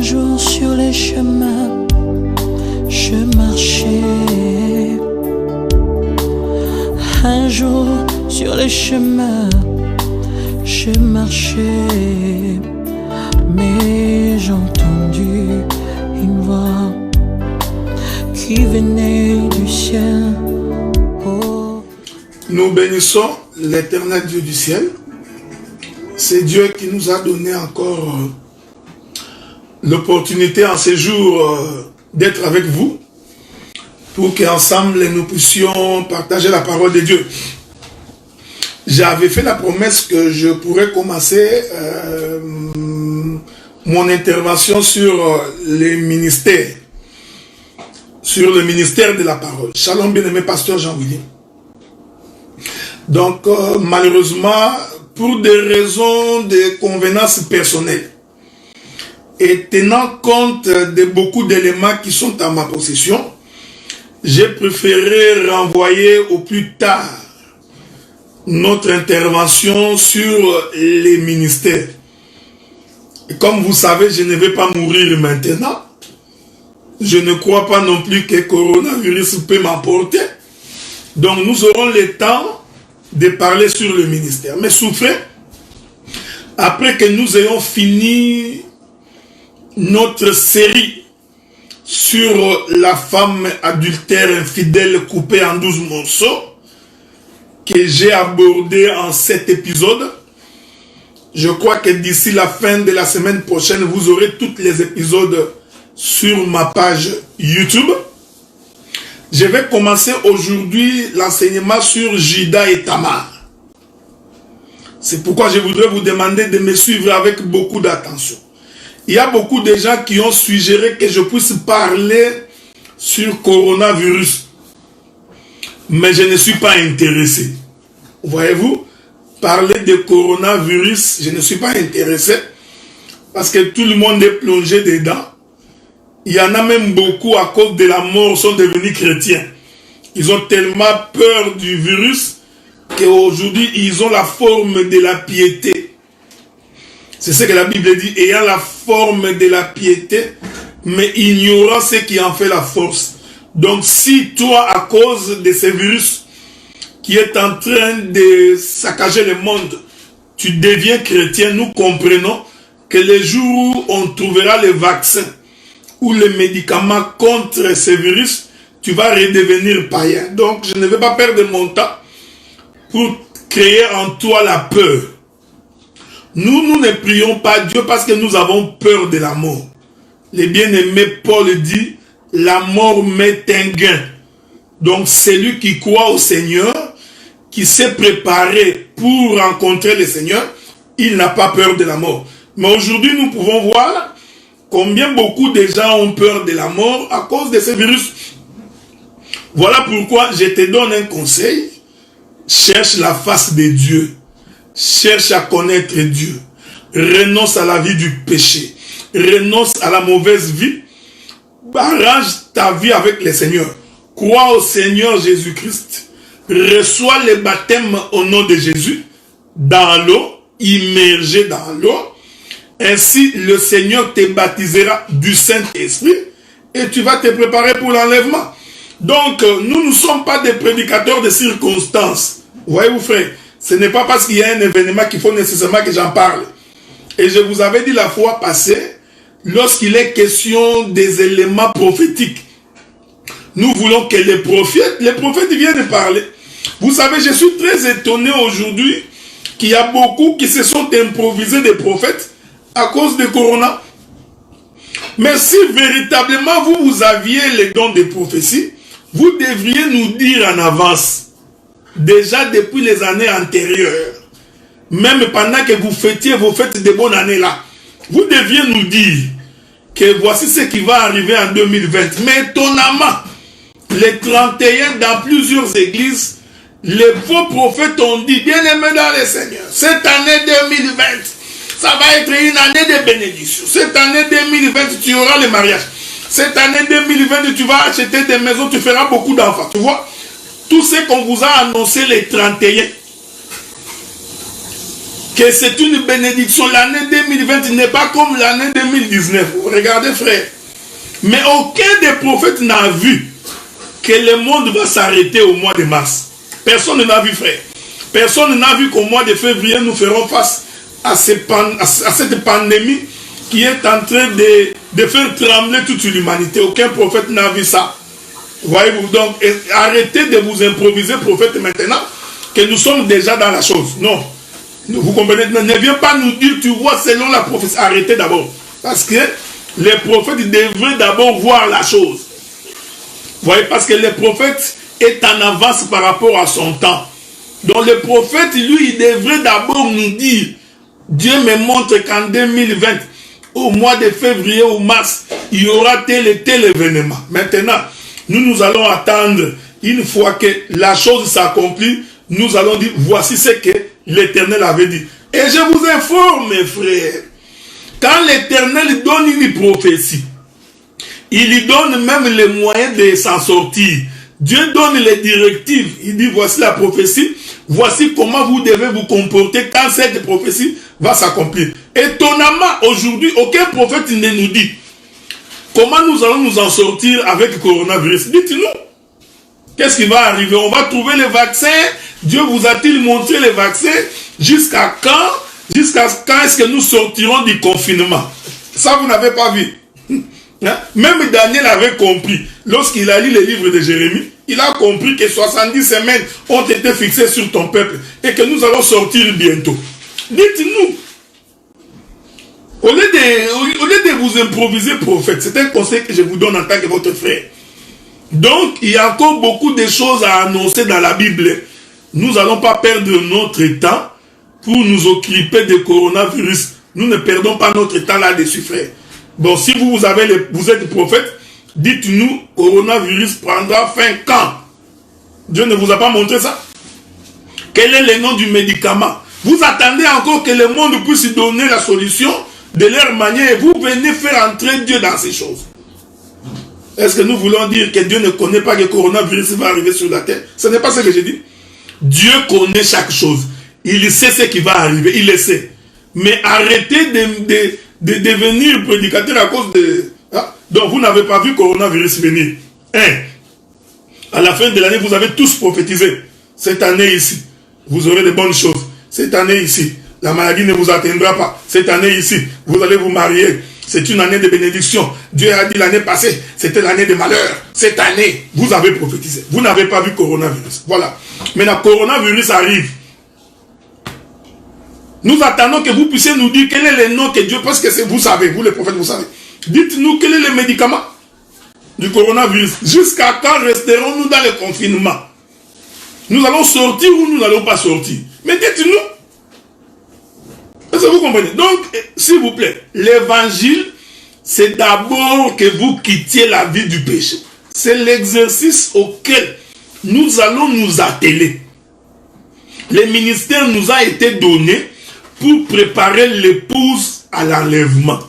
Un jour sur les chemins, je marchais. Un jour sur les chemins, je marchais. Mais j'ai entendu une voix qui venait du ciel. Oh. Nous bénissons l'Éternel Dieu du ciel. C'est Dieu qui nous a donné encore l'opportunité en ces jours d'être avec vous pour qu'ensemble nous puissions partager la parole de Dieu. J'avais fait la promesse que je pourrais commencer mon intervention sur les ministères, sur le ministère de la parole. Shalom, bien-aimé pasteur Jean-William. Donc, malheureusement, pour des raisons de convenance personnelle, et tenant compte de beaucoup d'éléments qui sont à ma possession, j'ai préféré renvoyer au plus tard notre intervention sur les ministères. Et comme vous savez, je ne vais pas mourir maintenant. Je ne crois pas non plus que le coronavirus peut m'emporter. Donc nous aurons le temps de parler sur le ministère. Mais souffrez, après que nous ayons fini notre série sur la femme adultère infidèle coupée en 12 morceaux, que j'ai abordé en 7 épisodes, je crois que d'ici la fin de la semaine prochaine, vous aurez tous les épisodes sur ma page YouTube. Je vais commencer aujourd'hui l'enseignement sur Judas et Tamar. C'est pourquoi je voudrais vous demander de me suivre avec beaucoup d'attention. Il y a beaucoup de gens qui ont suggéré que je puisse parler sur coronavirus. Mais je ne suis pas intéressé. Voyez-vous, parler de coronavirus, je ne suis pas intéressé. Parce que tout le monde est plongé dedans. Il y en a même beaucoup à cause de la mort sont devenus chrétiens. Ils ont tellement peur du virus qu'aujourd'hui ils ont la forme de la piété. C'est ce que la Bible dit, ayant la forme de la piété, mais ignorant ce qui en fait la force. Donc si toi, à cause de ce virus qui est en train de saccager le monde, tu deviens chrétien, nous comprenons que les jours où on trouvera le vaccin ou le médicament contre ce virus, tu vas redevenir païen. Donc je ne vais pas perdre mon temps pour créer en toi la peur. Nous ne prions pas Dieu parce que nous avons peur de la mort. Le bien-aimé Paul dit, la mort met un gain. Donc celui qui croit au Seigneur, qui s'est préparé pour rencontrer le Seigneur, il n'a pas peur de la mort. Mais aujourd'hui, nous pouvons voir combien beaucoup de gens ont peur de la mort à cause de ce virus. Voilà pourquoi je te donne un conseil. Cherche la face de Dieu. Cherche à connaître Dieu. Renonce à la vie du péché. Renonce à la mauvaise vie. Arrange ta vie avec le Seigneur. Crois au Seigneur Jésus-Christ. Reçois le baptême au nom de Jésus. Dans l'eau. Immergé dans l'eau. Ainsi, le Seigneur te baptisera du Saint-Esprit. Et tu vas te préparer pour l'enlèvement. Donc, nous ne sommes pas des prédicateurs de circonstances. Voyez-vous, frère. Ce n'est pas parce qu'il y a un événement qu'il faut nécessairement que j'en parle. Et je vous avais dit la fois passée, lorsqu'il est question des éléments prophétiques, nous voulons que les prophètes viennent parler. Vous savez, je suis très étonné aujourd'hui qu'il y a beaucoup qui se sont improvisés des prophètes à cause de Corona. Mais si véritablement vous aviez les dons de prophétie, vous devriez nous dire en avance, déjà depuis les années antérieures, même pendant que vous fêtiez vos fêtes de bonne année là, vous deviez nous dire que voici ce qui va arriver en 2020. Mais étonnamment, les 31 dans plusieurs églises, les faux prophètes ont dit, bien-aimés dans le Seigneur, cette année 2020, ça va être une année de bénédiction. Cette année 2020, tu auras le mariage. Cette année 2020, tu vas acheter des maisons, tu feras beaucoup d'enfants. Tu vois, tout ce qu'on vous a annoncé les 31, que c'est une bénédiction. L'année 2020 n'est pas comme l'année 2019. Regardez, frère. Mais aucun des prophètes n'a vu que le monde va s'arrêter au mois de mars. Personne n'a vu, frère. Personne n'a vu qu'au mois de février, nous ferons face à cette pandémie qui est en train de faire trembler toute l'humanité. Aucun prophète n'a vu ça. Voyez-vous, donc arrêtez de vous improviser prophète maintenant, que nous sommes déjà dans la chose. Non. Vous comprenez? Ne viens pas nous dire, tu vois, selon la prophétie. Arrêtez d'abord. Parce que les prophètes devraient d'abord voir la chose. Vous voyez, parce que le prophète est en avance par rapport à son temps. Donc le prophète, lui, il devrait d'abord nous dire, Dieu me montre qu'en 2020, au mois de février ou mars, il y aura tel et tel événement. Maintenant, nous allons attendre, une fois que la chose s'accomplit, nous allons dire, voici ce que l'Éternel avait dit. Et je vous informe, mes frères, quand l'Éternel donne une prophétie, il lui donne même les moyens de s'en sortir. Dieu donne les directives. Il dit, voici la prophétie, voici comment vous devez vous comporter quand cette prophétie va s'accomplir. Étonnamment, aujourd'hui, aucun prophète ne nous dit comment nous allons nous en sortir avec le coronavirus. Dites-nous, qu'est-ce qui va arriver? On va trouver les vaccins. Dieu vous a-t-il montré les vaccins? Jusqu'à quand? Jusqu'à quand est-ce que nous sortirons du confinement? Ça, vous n'avez pas vu. Même Daniel avait compris. Lorsqu'il a lu les livres de Jérémie, il a compris que 70 semaines ont été fixées sur ton peuple et que nous allons sortir bientôt. Dites-nous. Au lieu de vous improviser prophète, c'est un conseil que je vous donne en tant que votre frère. Donc, il y a encore beaucoup de choses à annoncer dans la Bible. Nous n'allons pas perdre notre temps pour nous occuper du coronavirus. Nous ne perdons pas notre temps là-dessus, frère. Bon, si vous êtes prophète, dites-nous, coronavirus prendra fin quand? Dieu ne vous a pas montré ça? Quel est le nom du médicament? Vous attendez encore que le monde puisse donner la solution de leur manière et vous venez faire entrer Dieu dans ces choses. Est-ce que nous voulons dire que Dieu ne connaît pas que le coronavirus va arriver sur la terre? Ce n'est pas ce que j'ai dit. Dieu connaît chaque chose. Il sait ce qui va arriver, il le sait. Mais arrêtez de devenir prédicateur à cause de... Hein? Donc vous n'avez pas vu le coronavirus venir. À la fin de l'année, vous avez tous prophétisé. Cette année ici, vous aurez de bonnes choses. Cette année ici, la maladie ne vous atteindra pas. Cette année ici, vous allez vous marier. C'est une année de bénédiction. Dieu a dit l'année passée, c'était l'année de malheur. Cette année, vous avez prophétisé. Vous n'avez pas vu le coronavirus. Voilà. Maintenant, le coronavirus arrive. Nous attendons que vous puissiez nous dire quel est le nom que Dieu, parce que vous savez, vous les prophètes, vous savez. Dites-nous quel est le médicament du coronavirus. Jusqu'à quand resterons-nous dans le confinement? Nous allons sortir ou nous n'allons pas sortir? Mais dites-nous. Est-ce que vous comprenez? Donc, s'il vous plaît, l'évangile, c'est d'abord que vous quittiez la vie du péché. C'est l'exercice auquel nous allons nous atteler. Le ministère nous a été donné pour préparer l'épouse à l'enlèvement.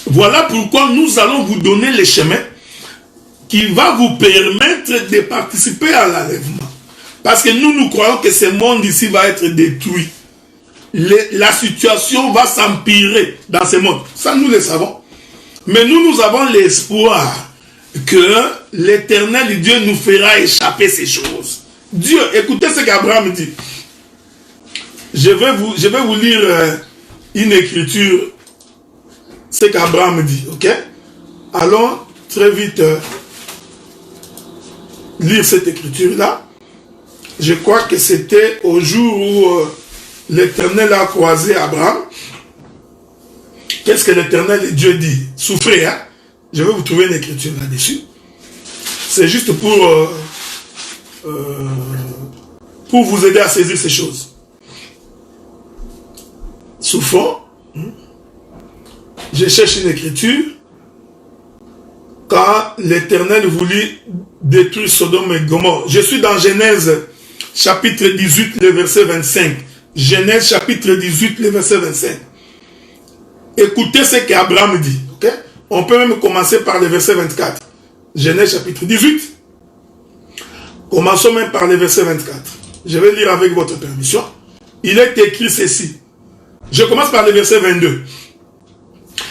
Voilà pourquoi nous allons vous donner le chemin qui va vous permettre de participer à l'enlèvement. Parce que nous croyons que ce monde ici va être détruit. La situation va s'empirer dans ce monde. Ça, nous le savons. Mais nous avons l'espoir que l'Éternel Dieu nous fera échapper ces choses. Dieu, écoutez ce qu'Abraham dit. Je vais vous lire une écriture, ce qu'Abraham dit, ok? Allons très vite lire cette écriture-là. Je crois que c'était au jour où l'Éternel a croisé Abraham. Qu'est-ce que l'Éternel Dieu dit? Souffrez, hein? Je vais vous trouver une écriture là-dessus. C'est juste pour vous aider à saisir ces choses. Souffrons. Je cherche une écriture. Quand l'Éternel voulut détruire Sodome et Gomorrhe. Je suis dans Genèse chapitre 18, le verset 25. Genèse chapitre 18, le verset 25. Écoutez ce qu'Abraham dit. Okay? On peut même commencer par le verset 24. Genèse chapitre 18. Commençons même par le verset 24. Je vais lire avec votre permission. Il est écrit ceci. Je commence par le verset 22.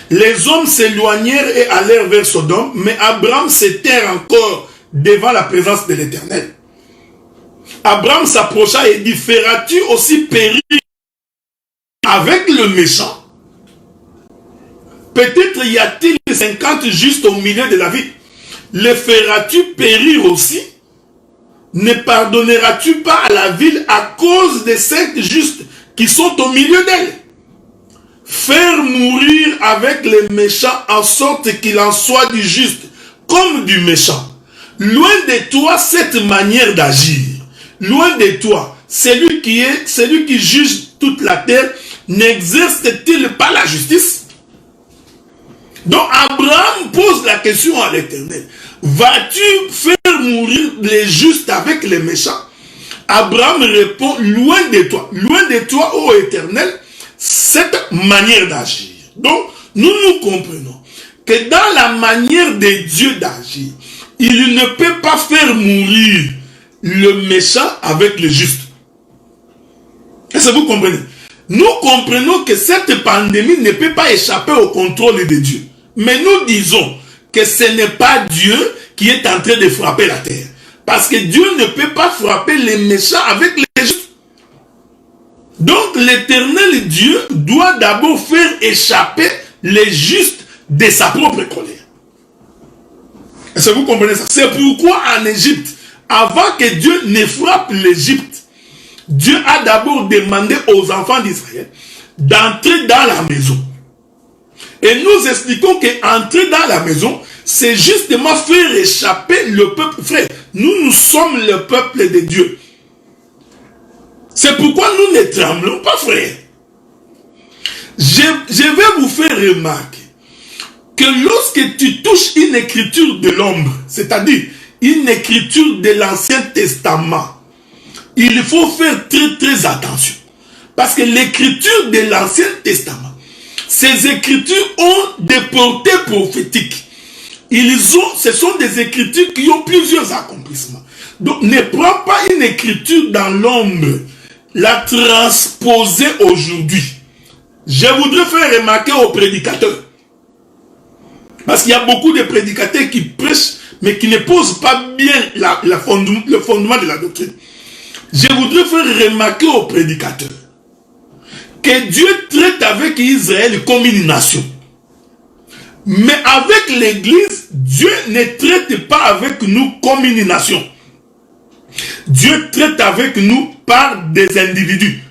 Les hommes s'éloignèrent et allèrent vers Sodome, mais Abraham s'était encore devant la présence de l'Éternel. Abraham s'approcha et dit, feras-tu aussi périr avec le méchant? Peut-être y a-t-il 50 justes au milieu de la ville. Le feras-tu périr aussi? Ne pardonneras-tu pas à la ville à cause des 5 justes qui sont au milieu d'elle? Faire mourir avec les méchants en sorte qu'il en soit du juste comme du méchant. Loin de toi cette manière d'agir. Loin de toi, celui qui juge toute la terre, n'exerce-t-il pas la justice? Donc Abraham pose la question à l'Éternel. Vas-tu faire mourir les justes avec les méchants? Abraham répond, loin de toi, ô Éternel, cette manière d'agir. Donc, nous comprenons que dans la manière de Dieu d'agir, il ne peut pas faire mourir le méchant avec le juste. Est-ce que vous comprenez? Nous comprenons que cette pandémie ne peut pas échapper au contrôle de Dieu. Mais nous disons que ce n'est pas Dieu qui est en train de frapper la terre. Parce que Dieu ne peut pas frapper les méchants avec les justes. Donc l'Éternel Dieu doit d'abord faire échapper les justes de sa propre colère. Est-ce que vous comprenez ça? C'est pourquoi en Égypte, avant que Dieu ne frappe l'Égypte, Dieu a d'abord demandé aux enfants d'Israël d'entrer dans la maison. Et nous expliquons qu'entrer dans la maison, c'est justement faire échapper le peuple. Frère, nous sommes le peuple de Dieu. C'est pourquoi nous ne tremblons pas, frère. Je vais vous faire remarquer que lorsque tu touches une écriture de l'ombre, c'est-à-dire une écriture de l'Ancien Testament, il faut faire très très attention. Parce que l'écriture de l'Ancien Testament, ces écritures ont des portées prophétiques. Ce sont des écritures qui ont plusieurs accomplissements. Donc ne prends pas une écriture dans l'ombre, la transposer aujourd'hui. Je voudrais faire remarquer aux prédicateurs. Parce qu'il y a beaucoup de prédicateurs qui prêchent, mais qui ne posent pas bien le fondement de la doctrine. Je voudrais faire remarquer aux prédicateurs que Dieu traite avec Israël comme une nation. Mais avec l'Église, Dieu ne traite pas avec nous comme une nation. Dieu traite avec nous par des individus.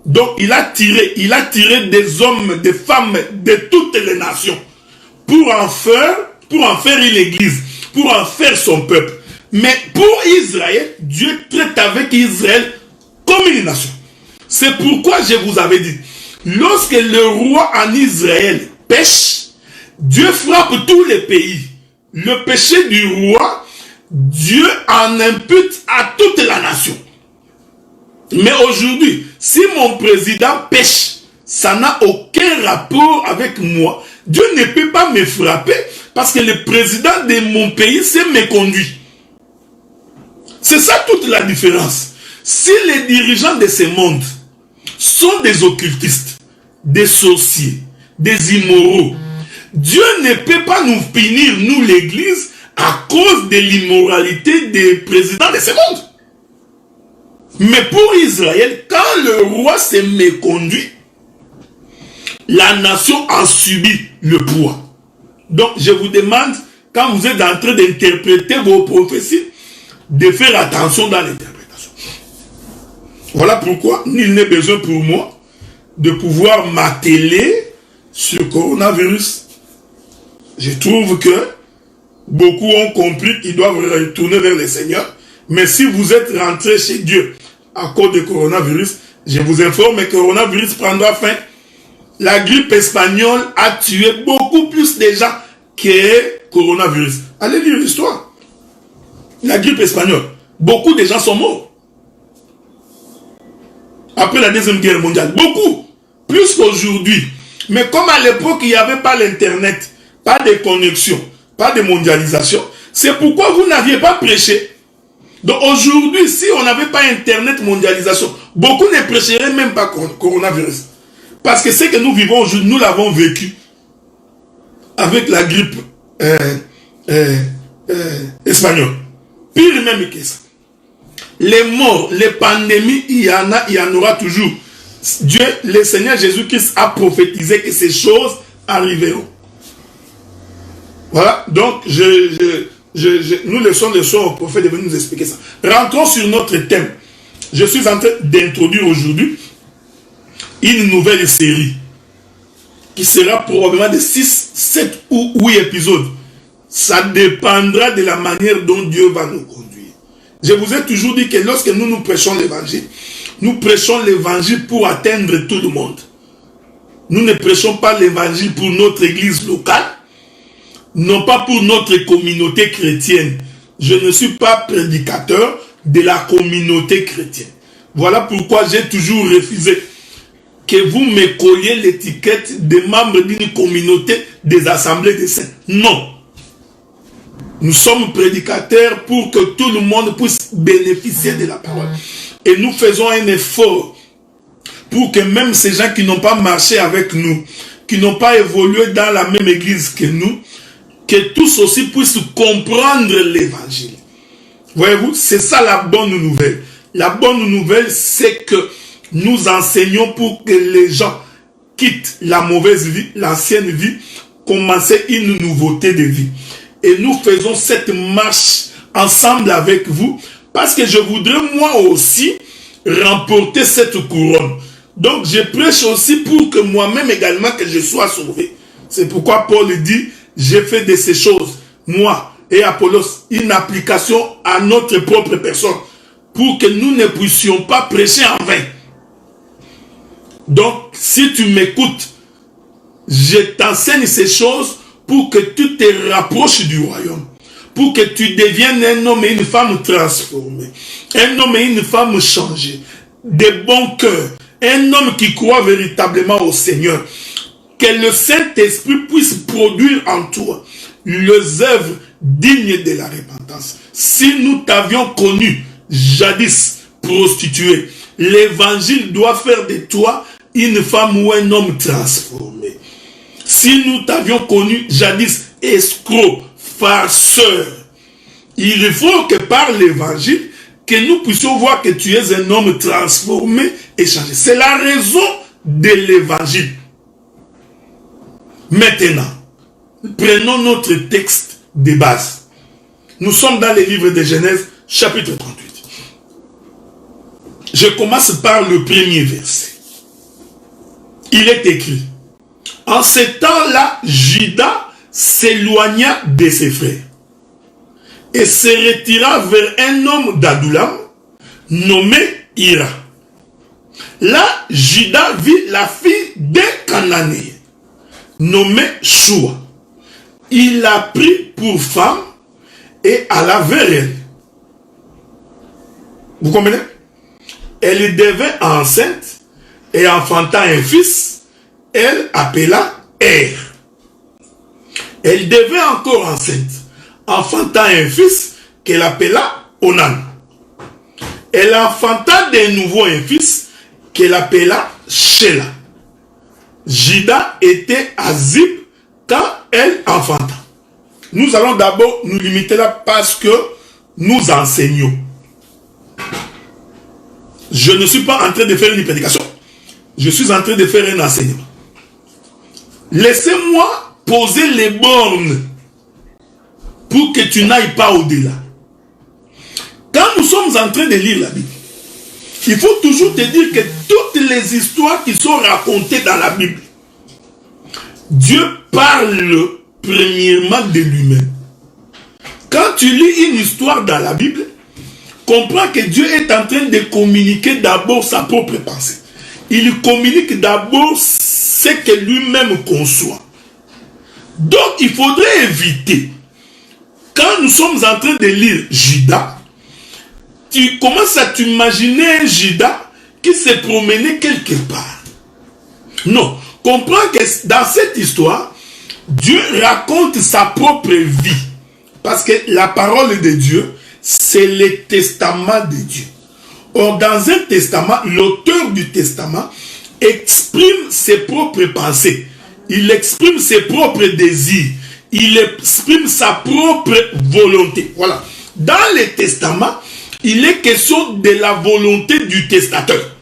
Donc il a tiré des hommes, des femmes de toutes les nations pour en faire une Église, pour en faire son peuple. Mais pour Israël, Dieu traite avec Israël comme une nation. C'est pourquoi je vous avais dit, lorsque le roi en Israël pêche, Dieu frappe tous les pays. Le péché du roi, Dieu en impute à toute la nation. Mais aujourd'hui, si mon président pêche, ça n'a aucun rapport avec moi. Dieu ne peut pas me frapper parce que le président de mon pays s'est méconduit. C'est ça toute la différence. Si les dirigeants de ce monde sont des occultistes, des sorciers, des immoraux, Dieu ne peut pas nous punir, nous l'Église, à cause de l'immoralité des présidents de ce monde. Mais pour Israël, quand le roi s'est méconduit, la nation a subi le poids. Donc je vous demande, quand vous êtes en train d'interpréter vos prophéties, de faire attention dans l'interprétation. Voilà pourquoi il n'est besoin pour moi de pouvoir m'atteler sur le coronavirus. Je trouve que beaucoup ont compris qu'ils doivent retourner vers le Seigneur. Mais si vous êtes rentré chez Dieu à cause du coronavirus, je vous informe que le coronavirus prendra fin. La grippe espagnole a tué beaucoup plus de gens que le coronavirus. Allez lire l'histoire. La grippe espagnole, beaucoup de gens sont morts. Après la Deuxième Guerre mondiale, beaucoup. Plus qu'aujourd'hui. Mais comme à l'époque, il n'y avait pas l'internet, pas de connexion, pas de mondialisation, c'est pourquoi vous n'aviez pas prêché. Donc aujourd'hui, si on n'avait pas internet, mondialisation, beaucoup ne prêcheraient même pas coronavirus. Parce que ce que nous vivons aujourd'hui, nous l'avons vécu avec la grippe espagnole. Pire même que ça. Les morts, les pandémies, il y en aura toujours. Dieu, le Seigneur Jésus-Christ a prophétisé que ces choses arriveront. Voilà, donc nous laissons le soin au prophète de venir nous expliquer ça. Rentrons sur notre thème. Je suis en train d'introduire aujourd'hui une nouvelle série qui sera probablement de 6, 7 ou 8 épisodes. Ça dépendra de la manière dont Dieu va nous conduire. Je vous ai toujours dit que lorsque nous prêchons l'évangile, nous prêchons l'évangile pour atteindre tout le monde. Nous ne prêchons pas l'évangile pour notre église locale, non pas pour notre communauté chrétienne. Je ne suis pas prédicateur de la communauté chrétienne. Voilà pourquoi j'ai toujours refusé que vous me colliez l'étiquette de membre d'une communauté des assemblées des saints. Non. Nous sommes prédicateurs pour que tout le monde puisse bénéficier de la parole. Et nous faisons un effort pour que même ces gens qui n'ont pas marché avec nous, qui n'ont pas évolué dans la même église que nous, que tous aussi puissent comprendre l'évangile. Voyez-vous, c'est ça la bonne nouvelle. La bonne nouvelle, c'est que nous enseignons pour que les gens quittent la mauvaise vie, l'ancienne vie, commencent une nouveauté de vie. Et nous faisons cette marche ensemble avec vous, parce que je voudrais moi aussi remporter cette couronne. Donc je prêche aussi pour que moi-même également que je sois sauvé. C'est pourquoi Paul dit, j'ai fait de ces choses, moi et Apollos, une application à notre propre personne, pour que nous ne puissions pas prêcher en vain. Donc si tu m'écoutes, je t'enseigne ces choses pour que tu te rapproches du royaume, pour que tu deviennes un homme et une femme transformés, un homme et une femme changés, de bon cœur, un homme qui croit véritablement au Seigneur, que le Saint-Esprit puisse produire en toi les œuvres dignes de la repentance. Si nous t'avions connu jadis prostituée, l'évangile doit faire de toi une femme ou un homme transformé. Si nous t'avions connu jadis escroc, farceur, il faut que par l'évangile, que nous puissions voir que tu es un homme transformé et changé. C'est la raison de l'évangile. Maintenant, prenons notre texte de base. Nous sommes dans le livre de Genèse, chapitre 38. Je commence par le premier verset. Il est écrit: en ce temps-là, Juda s'éloigna de ses frères et se retira vers un homme d'Adullam nommé Hira. Là, Juda vit la fille d'un Cananéen nommé Shua. Il l'a pris pour femme et alla vers elle. Vous comprenez? Elle devint enceinte et enfanta un fils. Elle appela Er. Elle devint encore enceinte, enfanta un fils qu'elle appela Onan. Elle enfanta de nouveau un fils qu'elle appela Shelah. Juda était à Zip quand elle enfanta. Nous allons d'abord nous limiter là parce que nous enseignons. Je ne suis pas en train de faire une prédication. Je suis en train de faire un enseignement. Laissez-moi poser les bornes pour que tu n'ailles pas au-delà. Quand nous sommes en train de lire la Bible, il faut toujours te dire que toutes les histoires qui sont racontées dans la Bible, Dieu parle premièrement de lui-même. Quand tu lis une histoire dans la Bible, comprends que Dieu est en train de communiquer d'abord sa propre pensée. Il communique d'abord ce que lui-même conçoit. Donc il faudrait éviter, quand nous sommes en train de lire Juda, tu commences à t'imaginer un Juda qui se promenait quelque part. Non, comprends que dans cette histoire, Dieu raconte sa propre vie. Parce que la parole de Dieu, c'est le testament de Dieu. Or, dans un testament, l'auteur du testament exprime ses propres pensées. Il exprime ses propres désirs. Il exprime sa propre volonté. Voilà. Dans les testaments, il est question de la volonté du testateur.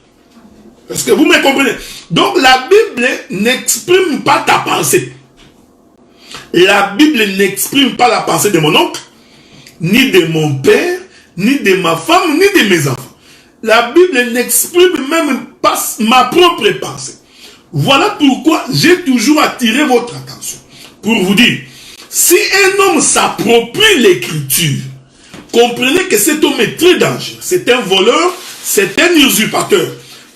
Est-ce que vous me comprenez? Donc la Bible n'exprime pas ta pensée. La Bible n'exprime pas la pensée de mon oncle, ni de mon père, ni de ma femme, ni de mes enfants. La Bible n'exprime même pas ma propre pensée. Voilà pourquoi j'ai toujours attiré votre attention. Pour vous dire, si un homme s'approprie l'écriture, comprenez que cet homme est très dangereux. C'est un voleur, c'est un usurpateur.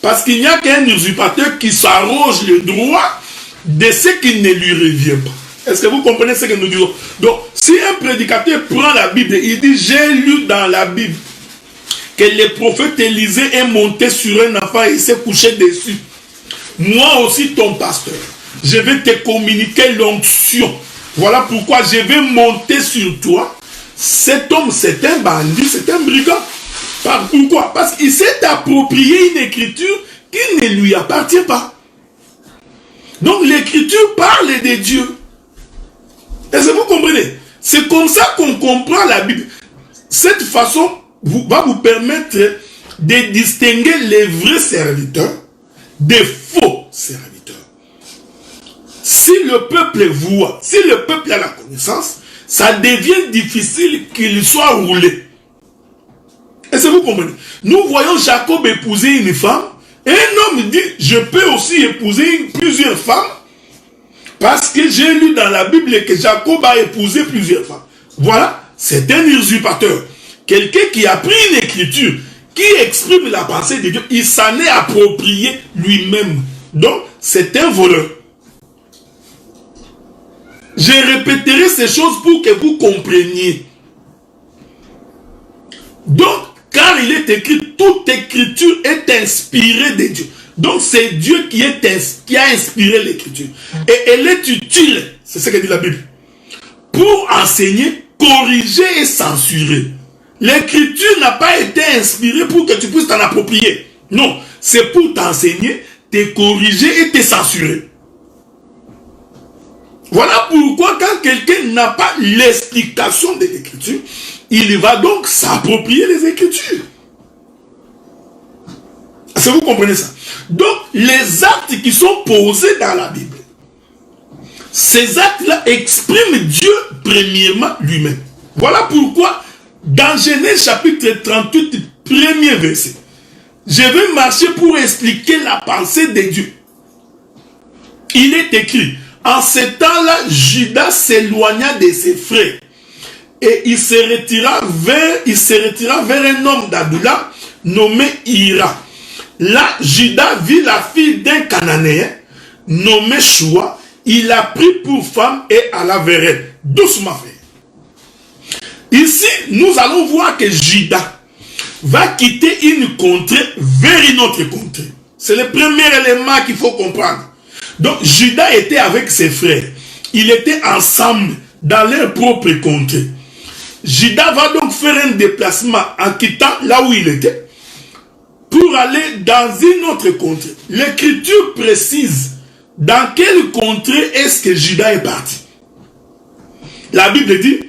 Parce qu'il n'y a qu'un usurpateur qui s'arroge le droit de ce qui ne lui revient pas. Est-ce que vous comprenez ce que nous disons? Donc, si un prédicateur prend la Bible, il dit, j'ai lu dans la Bible que le prophète Élisée est monté sur un enfant et s'est couché dessus. Moi aussi, ton pasteur, je vais te communiquer l'onction. Voilà pourquoi je vais monter sur toi. Cet homme, c'est un bandit, c'est un brigand. Pourquoi? Parce qu'il s'est approprié une écriture qui ne lui appartient pas. Donc l'écriture parle de Dieu. Est-ce que vous comprenez? C'est comme ça qu'on comprend la Bible. Cette façon va vous permettre de distinguer les vrais serviteurs des faux serviteurs. Si le peuple voit, si le peuple a la connaissance, ça devient difficile qu'il soit roulé. Est-ce que vous comprenez? Nous voyons Jacob épouser une femme, et un homme dit, je peux aussi épouser plusieurs femmes, parce que j'ai lu dans la Bible que Jacob a épousé plusieurs femmes. Voilà, c'est un usurpateur. Quelqu'un qui a pris une écriture, qui exprime la pensée de Dieu, il s'en est approprié lui-même. Donc, c'est un voleur. Je répéterai ces choses pour que vous compreniez. Donc, car il est écrit, toute écriture est inspirée de Dieu. Donc, c'est Dieu qui a inspiré l'écriture. Et elle est utile, c'est ce que dit la Bible, pour enseigner, corriger et censurer. L'écriture n'a pas été inspirée pour que tu puisses t'en approprier. Non, c'est pour t'enseigner, te corriger et te censurer. Voilà pourquoi quand quelqu'un n'a pas l'explication de l'écriture, il va donc s'approprier les écritures. Est-ce que vous comprenez ça? Donc, les actes qui sont posés dans la Bible, ces actes-là expriment Dieu premièrement lui-même. Voilà pourquoi, dans Genèse chapitre 38, premier verset, je vais marcher pour expliquer la pensée de Dieu. Il est écrit, en ce temps-là, Judas s'éloigna de ses frères et il se retira vers un homme d'Adulam nommé Hira. Là, Judas vit la fille d'un Cananéen nommé Shua. Il l'a pris pour femme et alla vers elle. Doucement fait. Ici, nous allons voir que Judas va quitter une contrée vers une autre contrée. C'est le premier élément qu'il faut comprendre. Donc, Judas était avec ses frères. Ils étaient ensemble dans leur propre contrée. Judas va donc faire un déplacement en quittant là où il était pour aller dans une autre contrée. L'écriture précise dans quelle contrée est-ce que Judas est parti. La Bible dit,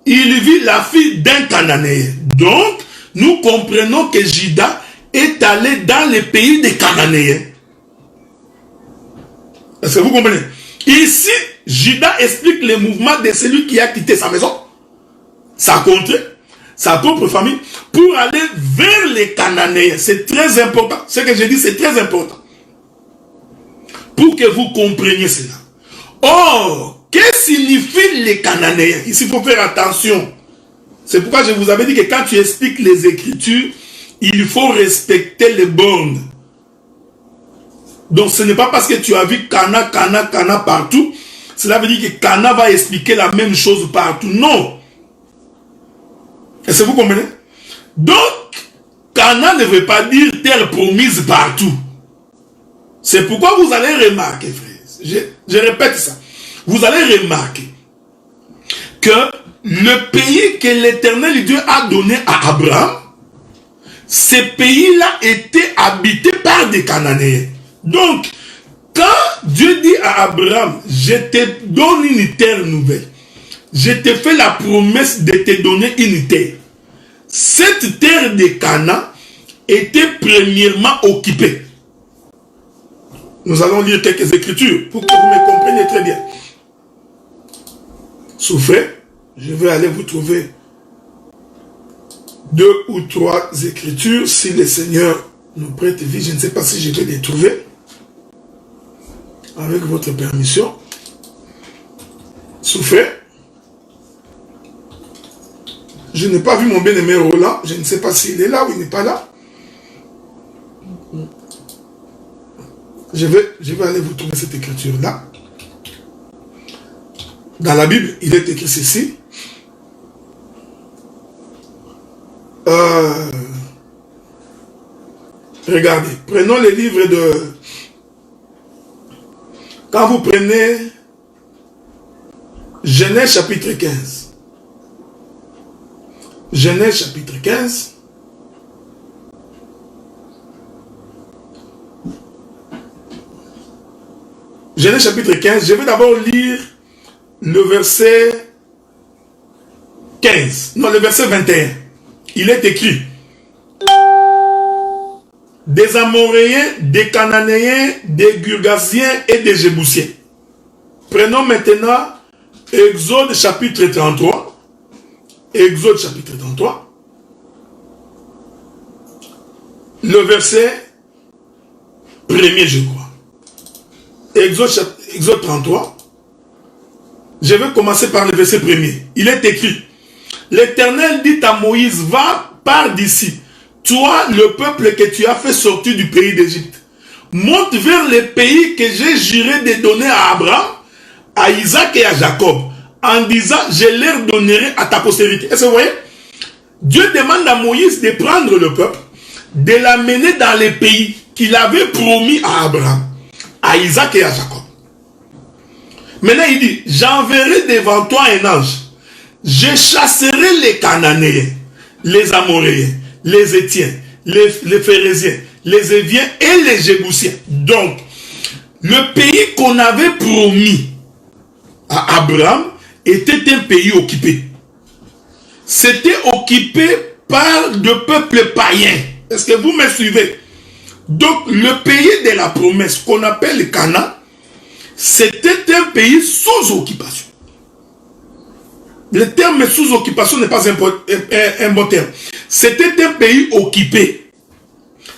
il vit la fille d'un Cananéen. Donc, nous comprenons que Judas est allé dans le pays des Cananéens. Est-ce que vous comprenez? Ici, Judas explique le mouvement de celui qui a quitté sa maison, sa contrée, sa propre famille, pour aller vers les Cananéens. C'est très important. Ce que je dis, c'est très important. Pour que vous compreniez cela. Or, que signifient les Cananéens? Ici, il faut faire attention. C'est pourquoi je vous avais dit que quand tu expliques les Écritures, il faut respecter les bornes. Donc, ce n'est pas parce que tu as vu Cana partout, cela veut dire que Cana va expliquer la même chose partout. Non. Est-ce que vous comprenez? Donc, Cana ne veut pas dire terre promise partout. C'est pourquoi vous allez remarquer, frère, je répète ça, vous allez remarquer que le pays que l'Éternel Dieu a donné à Abraham, ce pays-là était habité par des Cananéens. Donc, quand Dieu dit à Abraham, je te donne une terre nouvelle, je te fais la promesse de te donner une terre. Cette terre de Canaan était premièrement occupée. Nous allons lire quelques écritures pour que vous me compreniez très bien. Souffrez, je vais aller vous trouver 2 ou 3 écritures si le Seigneur nous prête vie. Je ne sais pas si je vais les trouver. Avec votre permission. Souffrez. Je n'ai pas vu mon bien-aimé Roland. Je ne sais pas s'il est là ou il n'est pas là. Je vais aller vous trouver cette écriture-là. Dans la Bible, il est écrit ceci. Regardez, prenons les livres de... Quand vous prenez Genèse chapitre 15. Genèse chapitre 15. Genèse chapitre 15, je vais d'abord lire le verset 15. Non, le verset 21. Il est écrit: des Amoréens, des Cananéens, des Girgasiens et des Jébusiens. Prenons maintenant Exode chapitre 33. Exode chapitre 33. Le verset 1er, je crois. Exode 33. Je vais commencer par le verset 1er. Il est écrit: l'Éternel dit à Moïse, va, pars d'ici, toi, le peuple que tu as fait sortir du pays d'Égypte. Monte vers les pays que j'ai juré de donner à Abraham, à Isaac et à Jacob, en disant, je leur donnerai à ta postérité. Est-ce que vous voyez? Dieu demande à Moïse de prendre le peuple, de l'amener dans les pays qu'il avait promis à Abraham, à Isaac et à Jacob. Maintenant, il dit, j'enverrai devant toi un ange. Je chasserai les Cananéens, les Amoréens, les Étiens, les Phérésiens, les Éviens et les Jébusiens. Donc, le pays qu'on avait promis à Abraham était un pays occupé. C'était occupé par de peuples païens. Est-ce que vous me suivez? Donc, le pays de la promesse qu'on appelle Canaan, c'était un pays sous occupation. Le terme sous occupation n'est pas un bon terme. C'était un pays occupé.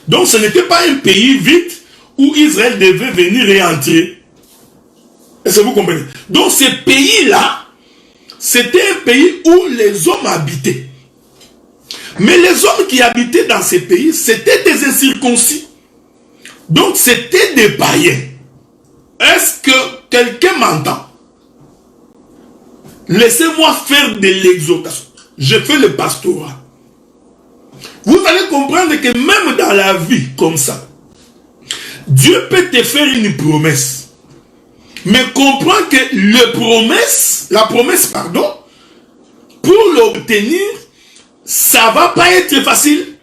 Donc ce n'était pas un pays vide où Israël devait venir et entrer. Est-ce que vous comprenez? Donc ce pays-là, c'était un pays où les hommes habitaient. Mais les hommes qui habitaient dans ces pays, c'était des incirconcis. Donc c'était des païens. Est-ce que quelqu'un m'entend? Laissez-moi faire de l'exhortation. Je fais le pastorat. Vous allez comprendre que même dans la vie comme ça, Dieu peut te faire une promesse. Mais comprends que la promesse, pour l'obtenir, ça ne va pas être facile.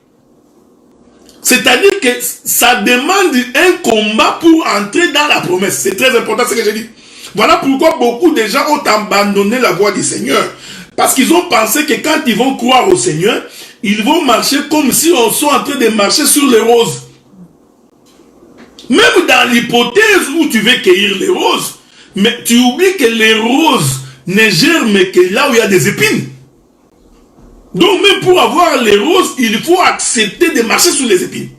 C'est-à-dire que ça demande un combat pour entrer dans la promesse. C'est très important ce que j'ai dit. Voilà pourquoi beaucoup de gens ont abandonné la voie du Seigneur. Parce qu'ils ont pensé que quand ils vont croire au Seigneur, ils vont marcher comme si on soit en train de marcher sur les roses. Même dans l'hypothèse où tu veux cueillir les roses, mais tu oublies que les roses ne germent que là où il y a des épines. Donc même pour avoir les roses, il faut accepter de marcher sur les épines.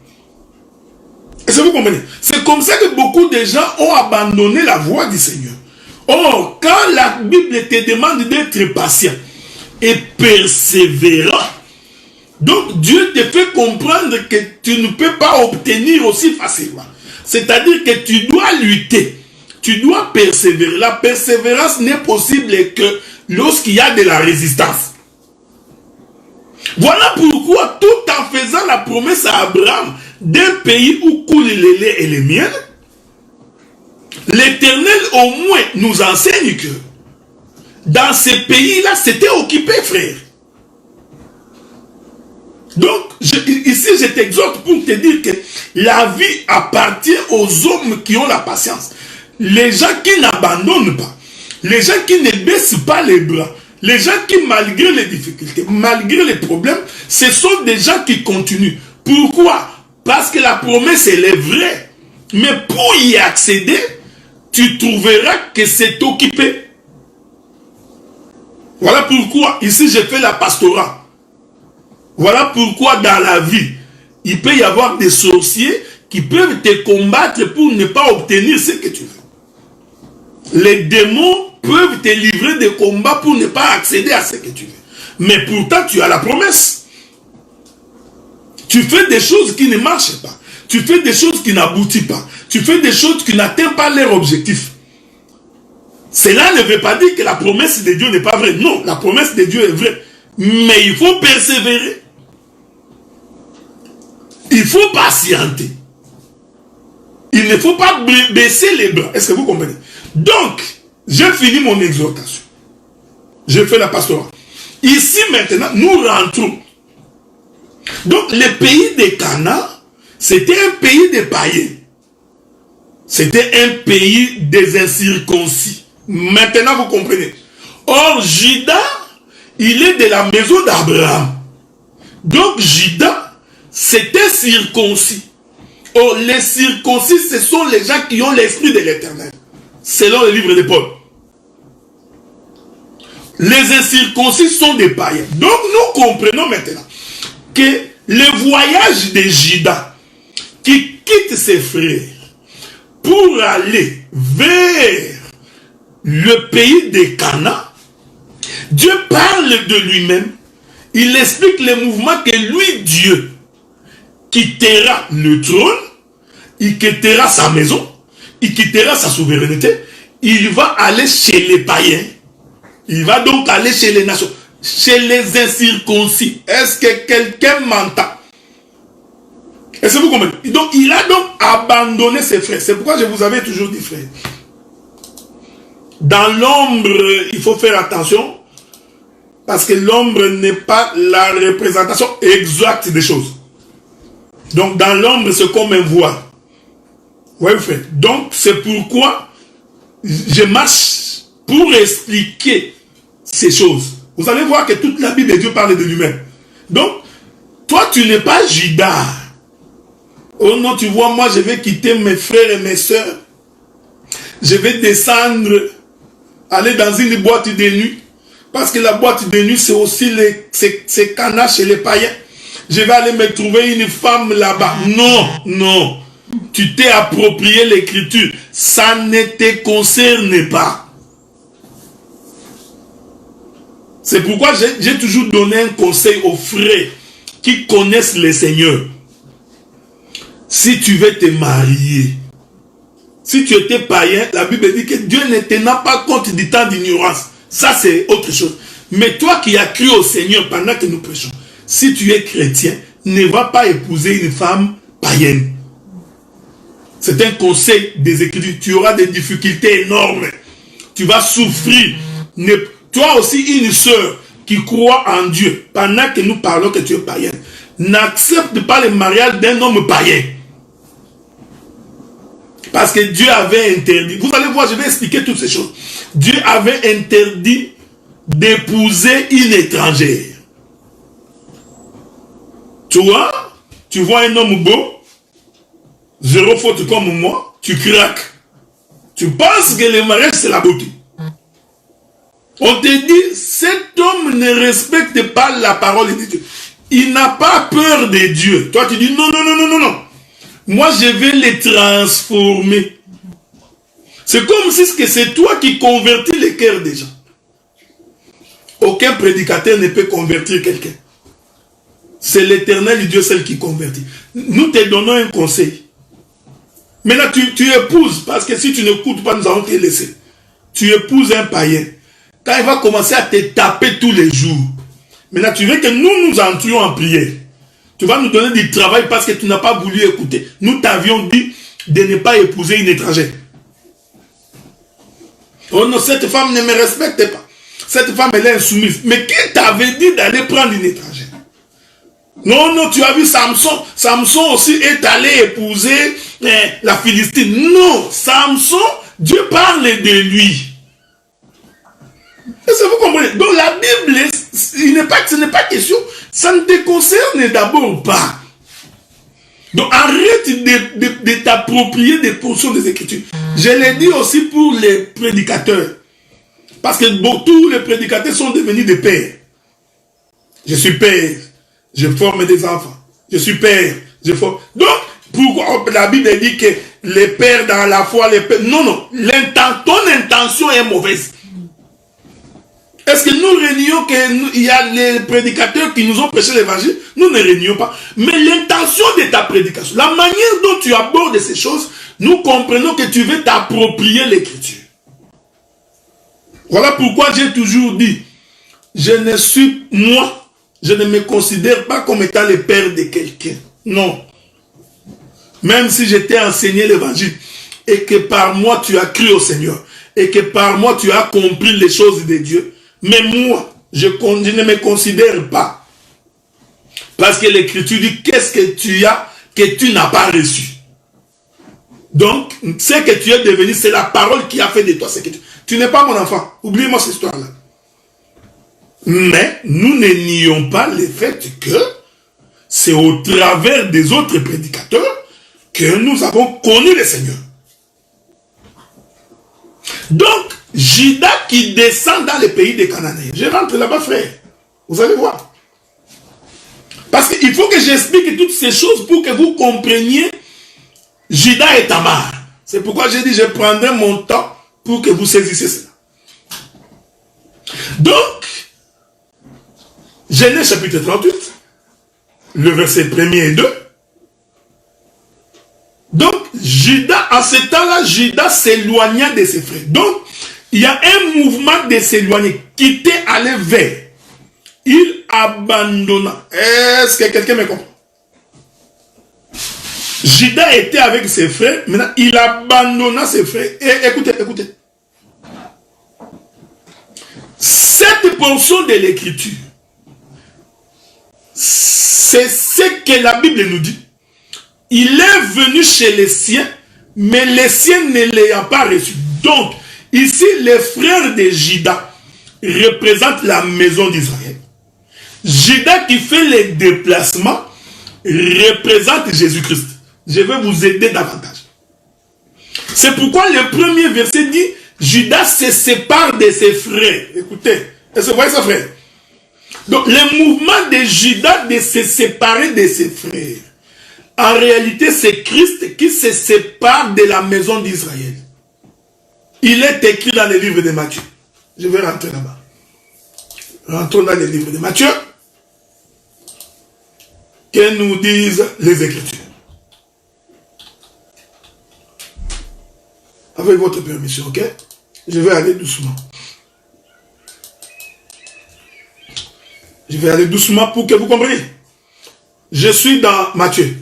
Est-ce que vous comprenez? C'est comme ça que beaucoup de gens ont abandonné la voie du Seigneur. Or, quand la Bible te demande d'être patient et persévérant, donc Dieu te fait comprendre que tu ne peux pas obtenir aussi facilement. C'est-à-dire que tu dois lutter, tu dois persévérer. La persévérance n'est possible que lorsqu'il y a de la résistance. Voilà pourquoi, tout en faisant la promesse à Abraham d'un pays où coulent les laits et les miels, l'Éternel au moins nous enseigne que dans ces pays-là, c'était occupé, frère. Donc, ici, je t'exhorte pour te dire que la vie appartient aux hommes qui ont la patience. Les gens qui n'abandonnent pas, les gens qui ne baissent pas les bras, les gens qui, malgré les difficultés, malgré les problèmes, ce sont des gens qui continuent. Pourquoi? Parce que la promesse, elle est vraie. Mais pour y accéder, tu trouveras que c'est occupé. Voilà pourquoi, ici, j'ai fait la pastorat. Voilà pourquoi, dans la vie, il peut y avoir des sorciers qui peuvent te combattre pour ne pas obtenir ce que tu veux. Les démons peuvent te livrer des combats pour ne pas accéder à ce que tu veux. Mais pourtant, tu as la promesse. Tu fais des choses qui ne marchent pas. Tu fais des choses qui n'aboutissent pas. Tu fais des choses qui n'atteignent pas leur objectif. Cela ne veut pas dire que la promesse de Dieu n'est pas vraie. Non, la promesse de Dieu est vraie. Mais il faut persévérer. Il faut patienter. Il ne faut pas baisser les bras. Est-ce que vous comprenez? Donc, j'ai fini mon exhortation. J'ai fait la pastorat. Ici maintenant, nous rentrons. Donc, le pays de Canaan, c'était un pays de païens. C'était un pays des incirconcis. Maintenant, vous comprenez. Or, Juda, il est de la maison d'Abraham. Donc, Juda, c'était circoncis. Or, les circoncis, ce sont les gens qui ont l'esprit de l'Éternel. Selon le livre de Paul. Les incirconcis sont des païens. Donc, nous comprenons maintenant que le voyage de Juda, qui quitte ses frères pour aller vers le pays de Canaan, Dieu parle de lui-même. Il explique le mouvement que lui, Dieu, quittera le trône, il quittera sa maison, il quittera sa souveraineté, il va aller chez les païens. Il va donc aller chez les nations, chez les incirconcis. Est-ce que quelqu'un m'entend? Est-ce que vous comprenez? Donc, il a donc abandonné ses frères. C'est pourquoi je vous avais toujours dit, frère. Dans l'ombre, il faut faire attention, parce que l'ombre n'est pas la représentation exacte des choses. Donc, dans l'ombre, c'est comme un voile. Oui, frère. Donc, c'est pourquoi je marche pour expliquer ces choses. Vous allez voir que toute la Bible de Dieu parle de lui-même. Donc, toi, tu n'es pas Judas. Oh non, tu vois, moi, je vais quitter mes frères et mes sœurs. Je vais descendre, aller dans une boîte de nuit. Parce que la boîte de nuit, c'est aussi ces canards chez les païens. Je vais aller me trouver une femme là-bas. Non, non. Tu t'es approprié l'écriture. Ça ne te concerne pas. C'est pourquoi j'ai toujours donné un conseil aux frères qui connaissent le Seigneur. Si tu veux te marier, si tu étais païen, la Bible dit que Dieu ne tenant pas compte du temps d'ignorance. Ça, c'est autre chose. Mais toi qui as cru au Seigneur pendant que nous prêchons, si tu es chrétien, ne va pas épouser une femme païenne. C'est un conseil des Écritures. Tu auras des difficultés énormes. Tu vas souffrir. Toi aussi, une sœur qui croit en Dieu, pendant que nous parlons que tu es païen, n'accepte pas le mariage d'un homme païen. Parce que Dieu avait interdit. Vous allez voir, je vais expliquer toutes ces choses. Dieu avait interdit d'épouser une étrangère. Tu vois un homme beau, zéro faute comme moi, tu craques. Tu penses que le mariage c'est la beauté. On te dit, cet homme ne respecte pas la parole de Dieu. Il n'a pas peur de Dieu. Toi tu dis, non, non, non, non, non, non. Moi je vais les transformer. C'est comme si c'est toi qui convertis les cœurs des gens. Aucun prédicateur ne peut convertir quelqu'un. C'est l'Éternel Dieu seul qui convertit. Nous te donnons un conseil. Maintenant tu épouses, parce que si tu n'écoutes pas, nous allons te laisser. Tu épouses un païen. Quand il va commencer à te taper tous les jours, maintenant tu veux que nous entrions en prière. Tu vas nous donner du travail parce que tu n'as pas voulu écouter. Nous t'avions dit de ne pas épouser une étrangère. Oh non, cette femme ne me respecte pas. Cette femme, elle est insoumise. Mais qui t'avait dit d'aller prendre une étrangère? Non, non, tu as vu Samson. Samson aussi est allé épouser la Philistine. Non, Samson, Dieu parle de lui. Est-ce que vous comprenez? Donc la Bible, ce n'est pas question. Ça ne te concerne d'abord pas. Donc arrête de t'approprier des portions des Écritures. Je l'ai dit aussi pour les prédicateurs. Parce que tous les prédicateurs sont devenus des pères. Je suis père. Je forme des enfants. Je suis père. Je forme. Donc, pourquoi la Bible dit que les pères dans la foi, les pères... Non, non. Ton intention est mauvaise. Est-ce que nous réunions qu'il y a les prédicateurs qui nous ont prêché l'évangile? Nous ne réunions pas. Mais l'intention de ta prédication, la manière dont tu abordes ces choses, nous comprenons que tu veux t'approprier l'écriture. Voilà pourquoi j'ai toujours dit, je ne me considère pas comme étant le père de quelqu'un. Non. Même si je t'ai enseigné l'évangile et que par moi tu as cru au Seigneur et que par moi tu as compris les choses de Dieu, mais moi, je ne me considère pas. Parce que l'écriture dit, qu'est-ce que tu as que tu n'as pas reçu? Donc, ce que tu es devenu, c'est la parole qui a fait de toi ce que tu n'es pas mon enfant. Oublie-moi cette histoire-là. Mais nous ne nions pas le fait que c'est au travers des autres prédicateurs que nous avons connu le Seigneur. Donc, Judas qui descend dans le pays des Cananéens. Je rentre là-bas, frère. Vous allez voir. Parce qu'il faut que j'explique toutes ces choses pour que vous compreniez Judas et Tamar. C'est pourquoi j'ai dit je prendrai mon temps pour que vous saisissiez cela. Donc, Genèse chapitre 38, le verset 1er et 2. Donc, Judas, en ce temps-là, Judas s'éloigna de ses frères. Donc, il y a un mouvement de s'éloigner, quitter, aller vers. Il abandonna. Est-ce que quelqu'un me comprend? Judas était avec ses frères, maintenant il abandonna ses frères. Et écoutez, écoutez. Cette portion de l'écriture, c'est ce que la Bible nous dit. Il est venu chez les siens, mais les siens ne l'ayant pas reçu. Donc, ici, les frères de Judas représentent la maison d'Israël. Judas qui fait les déplacements représente Jésus-Christ. Je vais vous aider davantage. C'est pourquoi le premier verset dit, Judas se sépare de ses frères. Écoutez, est-ce que vous voyez ça, frère? Donc, le mouvement de Judas de se séparer de ses frères, en réalité, c'est Christ qui se sépare de la maison d'Israël. Il est écrit dans le livre de Matthieu. Je vais rentrer là-bas. Rentrons dans le livre de Matthieu. Que nous disent les Écritures. Avec votre permission, ok? Je vais aller doucement. Je vais aller doucement pour que vous compreniez. Je suis dans Matthieu.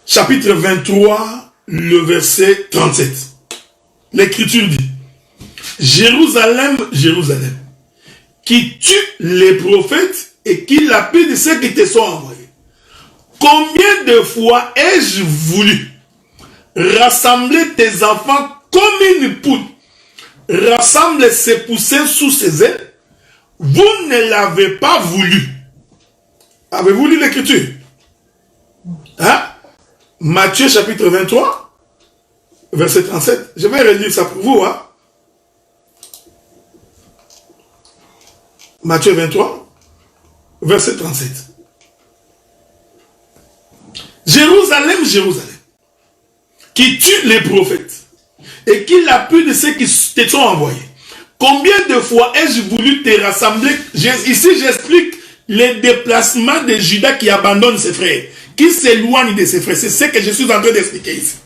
Chapitre 23, le verset 37. L'Écriture dit, Jérusalem, Jérusalem, qui tue les prophètes et qui lapide ceux qui te sont envoyés. Combien de fois ai-je voulu rassembler tes enfants comme une poule rassemble ses poussins sous ses ailes? Vous ne l'avez pas voulu. Avez-vous lu l'Écriture? Hein? Matthieu chapitre 23, verset 37. Je vais relire ça pour vous. Hein? Matthieu 23, verset 37. Jérusalem, Jérusalem, qui tue les prophètes et qui lapide ceux qui te sont envoyés. Combien de fois ai-je voulu te rassembler? Ici, j'explique les déplacements de Judas qui abandonne ses frères, qui s'éloigne de ses frères. C'est ce que je suis en train d'expliquer ici.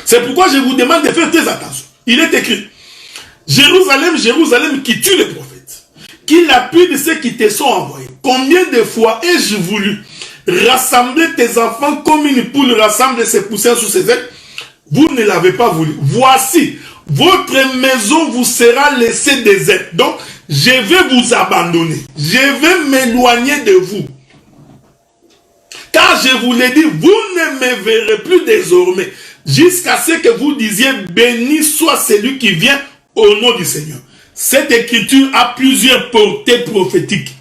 C'est pourquoi je vous demande de faire très attention. Il est écrit, Jérusalem, Jérusalem, qui tue les prophètes, qui lapide ceux qui te sont envoyés. Combien de fois ai-je voulu rassembler tes enfants comme une poule rassemble ses poussins sous ses ailes? Vous ne l'avez pas voulu. Voici, votre maison vous sera laissée déserte. Donc, je vais vous abandonner. Je vais m'éloigner de vous. Car je vous l'ai dit, vous ne me verrez plus désormais, jusqu'à ce que vous disiez, béni soit celui qui vient au nom du Seigneur. Cette écriture a plusieurs portées prophétiques.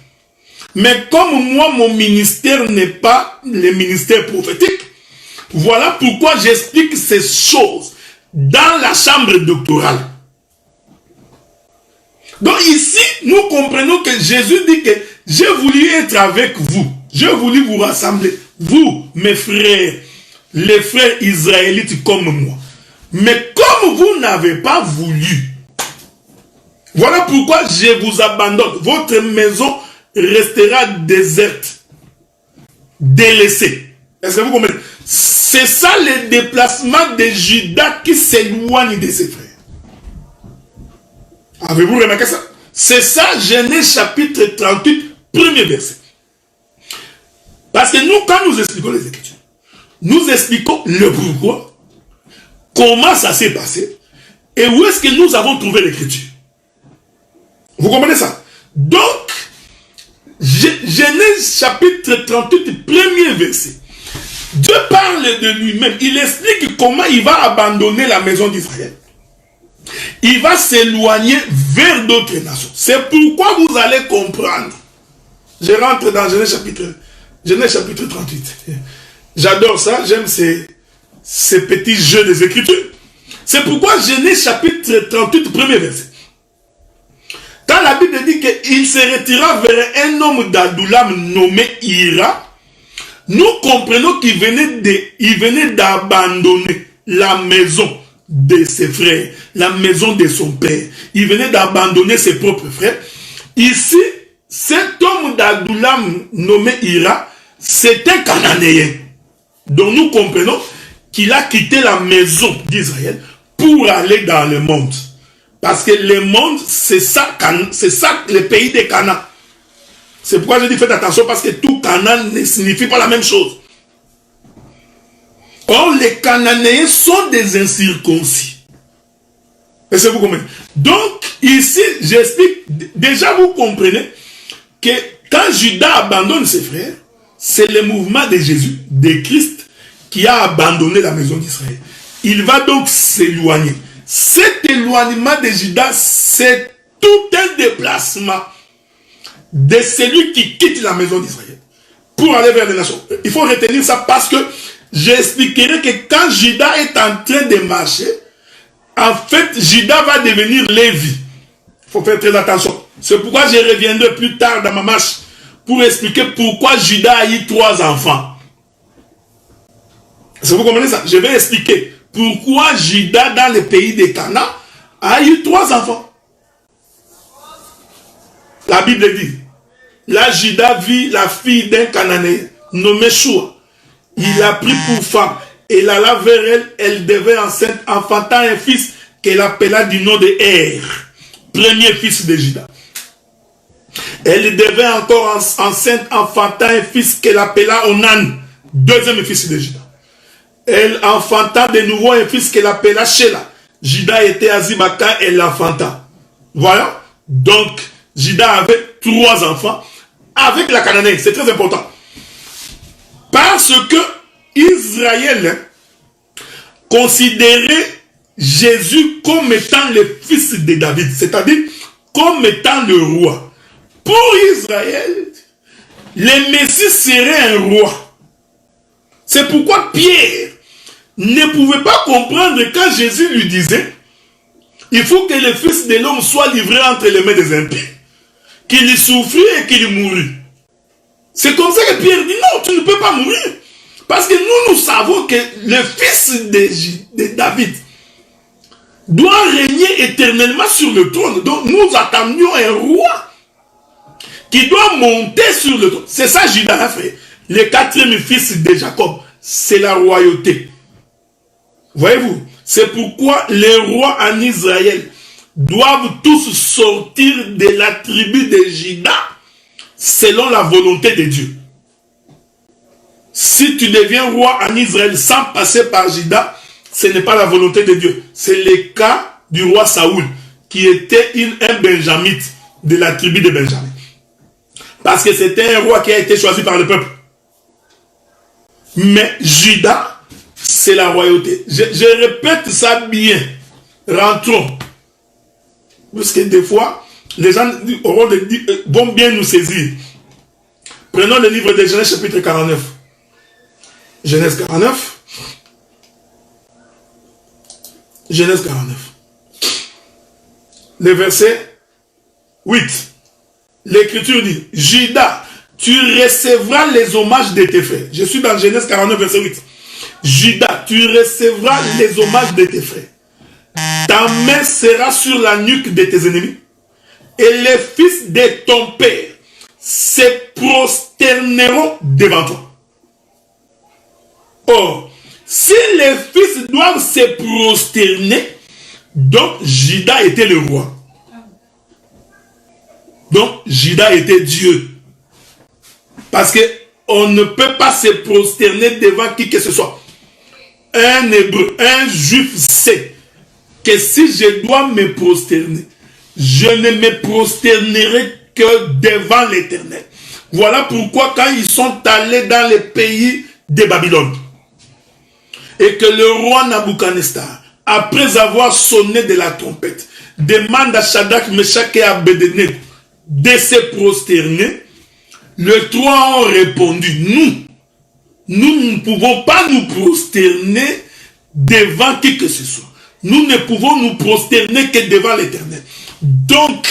Mais comme moi, mon ministère n'est pas le ministère prophétique, voilà pourquoi j'explique ces choses dans la chambre doctorale. Donc ici, nous comprenons que Jésus dit que j'ai voulu être avec vous. J'ai voulu vous rassembler. Vous, mes frères, les frères israélites comme moi. Mais comme vous n'avez pas voulu, voilà pourquoi je vous abandonne. Votre maison restera déserte, délaissée. Est-ce que vous comprenez? C'est ça le déplacement de Judas qui s'éloigne de ses frères. Avez-vous remarqué ça? C'est ça, Genèse chapitre 38, premier verset. Parce que nous, quand nous expliquons les Écritures, nous expliquons le pourquoi, comment ça s'est passé, et où est-ce que nous avons trouvé l'Écriture. Vous comprenez ça? Donc, Genèse chapitre 38, premier verset. Dieu parle de lui-même. Il explique comment il va abandonner la maison d'Israël. Il va s'éloigner vers d'autres nations. C'est pourquoi vous allez comprendre. Je rentre dans Genèse chapitre 38. J'adore ça. J'aime ces petits jeux des Écritures. C'est pourquoi Genèse chapitre 38, premier verset. Quand la Bible dit qu'il se retira vers un homme d'Adoulam nommé Ira, nous comprenons qu'il venait d'abandonner la maison de ses frères, la maison de son père. Il venait d'abandonner ses propres frères. Ici, cet homme d'Adoulam nommé Ira, c'est un Cananéen. Donc nous comprenons qu'il a quitté la maison d'Israël pour aller dans le monde. Parce que le monde, c'est ça le pays de Canaan. C'est pourquoi je dis faites attention, parce que tout Canaan ne signifie pas la même chose. Or, les Cananéens sont des incirconcis. Est-ce que vous comprenez? Donc, ici, j'explique, déjà vous comprenez que quand Judas abandonne ses frères, c'est le mouvement de Jésus, de Christ, qui a abandonné la maison d'Israël. Il va donc s'éloigner. Cet éloignement de Judas, c'est tout un déplacement de celui qui quitte la maison d'Israël pour aller vers les nations. Il faut retenir ça parce que j'expliquerai que quand Judas est en train de marcher, en fait, Judas va devenir Lévi. Il faut faire très attention. C'est pourquoi je reviendrai plus tard dans ma marche pour expliquer pourquoi Judas a eu 3 enfants. Est-ce que vous comprenez ça? Je vais expliquer pourquoi Judas, dans le pays de Canaan, a eu 3 enfants. La Bible dit, là Judas vit la fille d'un Cananéen nommé Shua. Il l'a pris pour femme. Elle alla vers elle, elle devait enceinte, enfantant un fils qu'elle appela du nom de Er, premier fils de Judas. Elle devait encore enceinte, enfantant un fils qu'elle appela Onan, deuxième fils de Judas. Elle enfanta de nouveau un fils qu'elle appela Shelah. Judas était à Zibaka, elle l'enfanta. Voilà. Donc, Judas avait 3 enfants avec la Cananéenne. C'est très important. Parce que Israël considérait Jésus comme étant le fils de David, c'est-à-dire comme étant le roi. Pour Israël, le Messie serait un roi. C'est pourquoi Pierre ne pouvait pas comprendre quand Jésus lui disait il faut que le Fils de l'homme soit livré entre les mains des impies, qu'il y souffrit et qu'il y mourut. C'est comme ça que Pierre dit non, tu ne peux pas mourir. Parce que nous savons que le fils de David doit régner éternellement sur le trône. Donc nous attendions un roi qui doit monter sur le trône. C'est ça Judas a fait. Le 4e fils de Jacob, c'est la royauté. Voyez-vous, c'est pourquoi les rois en Israël doivent tous sortir de la tribu de Juda selon la volonté de Dieu. Si tu deviens roi en Israël sans passer par Juda, ce n'est pas la volonté de Dieu. C'est le cas du roi Saoul, qui était un benjamite de la tribu de Benjamin. Parce que c'était un roi qui a été choisi par le peuple. Mais Juda, c'est la royauté. Je répète ça bien. Rentrons. Parce que des fois, les gens vont bien nous saisir. Prenons le livre de Genèse chapitre 49. Genèse 49. Genèse 49. Le verset 8. L'Écriture dit, Juda, tu recevras les hommages de tes frères. Je suis dans Genèse 49, verset 8. Juda, tu recevras les hommages de tes frères. Ta main sera sur la nuque de tes ennemis. Et les fils de ton père se prosterneront devant toi. Or, si les fils doivent se prosterner, donc Juda était le roi. Donc Juda était Dieu. Parce qu'on ne peut pas se prosterner devant qui que ce soit. Un hébreu, un juif sait que si je dois me prosterner, je ne me prosternerai que devant l'Éternel. Voilà pourquoi quand ils sont allés dans le pays de Babylone, et que le roi Nabuchodonosor, après avoir sonné de la trompette, demande à Shadrach, Meshach et Abednego de se prosterner, les trois ont répondu, nous ne pouvons pas nous prosterner devant qui que ce soit. Nous ne pouvons nous prosterner que devant l'Éternel. Donc,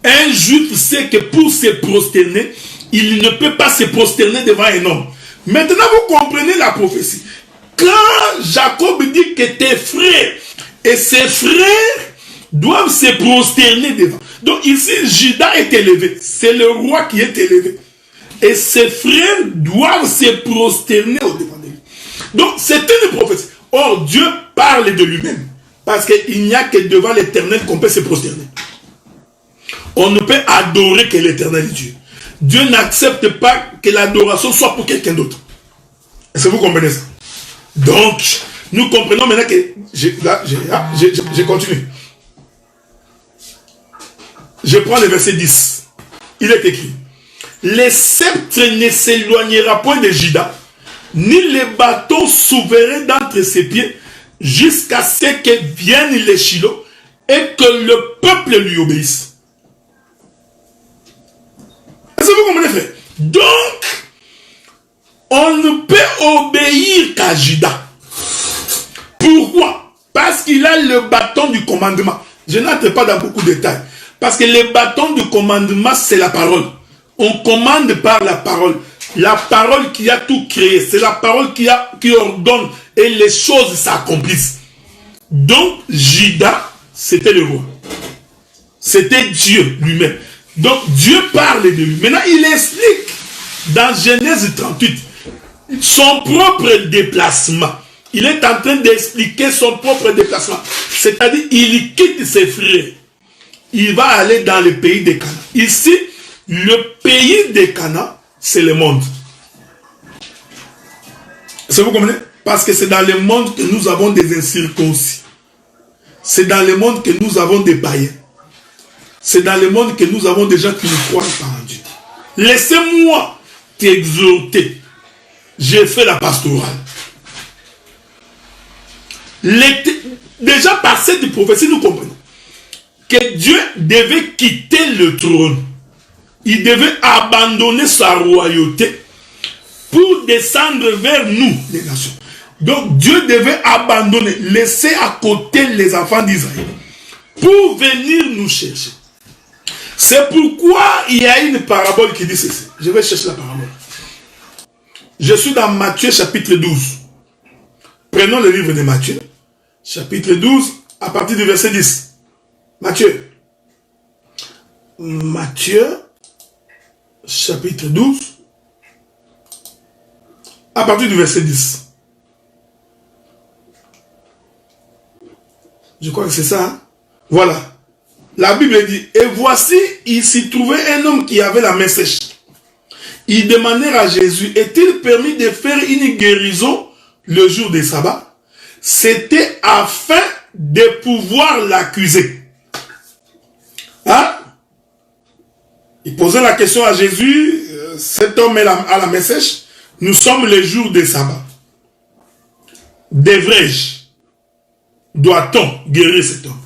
un juif sait que pour se prosterner, il ne peut pas se prosterner devant un homme. Maintenant, vous comprenez la prophétie. Quand Jacob dit que tes frères et ses frères doivent se prosterner devant. Donc ici, Juda est élevé. C'est le roi qui est élevé. Et ses frères doivent se prosterner au devant de lui. Donc c'est une prophétie. Or, Dieu parle de lui-même. Parce qu'il n'y a que devant l'Éternel qu'on peut se prosterner. On ne peut adorer que l'Éternel Dieu. Dieu n'accepte pas que l'adoration soit pour quelqu'un d'autre. Est-ce que vous comprenez ça? Donc, nous comprenons maintenant que... Je continue. Je prends le verset 10. Il est écrit. Le sceptre ne s'éloignera point de Juda, ni le bâton souverain d'entre ses pieds, jusqu'à ce que vienne les Shiloh et que le peuple lui obéisse. Est-ce que vous comprenez, frère? Donc, on ne peut obéir qu'à Juda. Pourquoi? Parce qu'il a le bâton du commandement. Je n'entre pas dans beaucoup de détails. Parce que le bâton du commandement, c'est la parole. On commande par la parole. La parole qui a tout créé. C'est la parole qui ordonne et les choses s'accomplissent. Donc, Juda, c'était le roi. C'était Dieu lui-même. Donc, Dieu parle de lui. Maintenant, il explique dans Genèse 38 son propre déplacement. Il est en train d'expliquer son propre déplacement. C'est-à-dire, il quitte ses frères. Il va aller dans le pays de Canaan. Ici, le pays de Canaan, c'est le monde. Est-ce que vous comprenez? Parce que c'est dans le monde que nous avons des incirconcis. C'est dans le monde que nous avons des païens. C'est dans le monde que nous avons des gens qui ne croient pas en Dieu. Laissez-moi t'exhorter. J'ai fait la pastorale. Déjà par cette prophétie, nous comprenons que Dieu devait quitter le trône. Il devait abandonner sa royauté pour descendre vers nous, les nations. Donc Dieu devait abandonner, laisser à côté les enfants d'Israël pour venir nous chercher. C'est pourquoi il y a une parabole qui dit ceci. Je vais chercher la parabole. Je suis dans Matthieu chapitre 12. Prenons le livre de Matthieu, chapitre 12, à partir du verset 10. Matthieu, chapitre 12, à partir du verset 10. Je crois que c'est ça. Hein? Voilà. La Bible dit, et voici, il s'y trouvait un homme qui avait la main sèche. Ils demandèrent à Jésus, est-il permis de faire une guérison le jour des sabbats? C'était afin de pouvoir l'accuser. Hein? Il posait la question à Jésus, cet homme est à la main sèche, nous sommes les jours des sabbats. Devrais-je, doit-on guérir cet homme?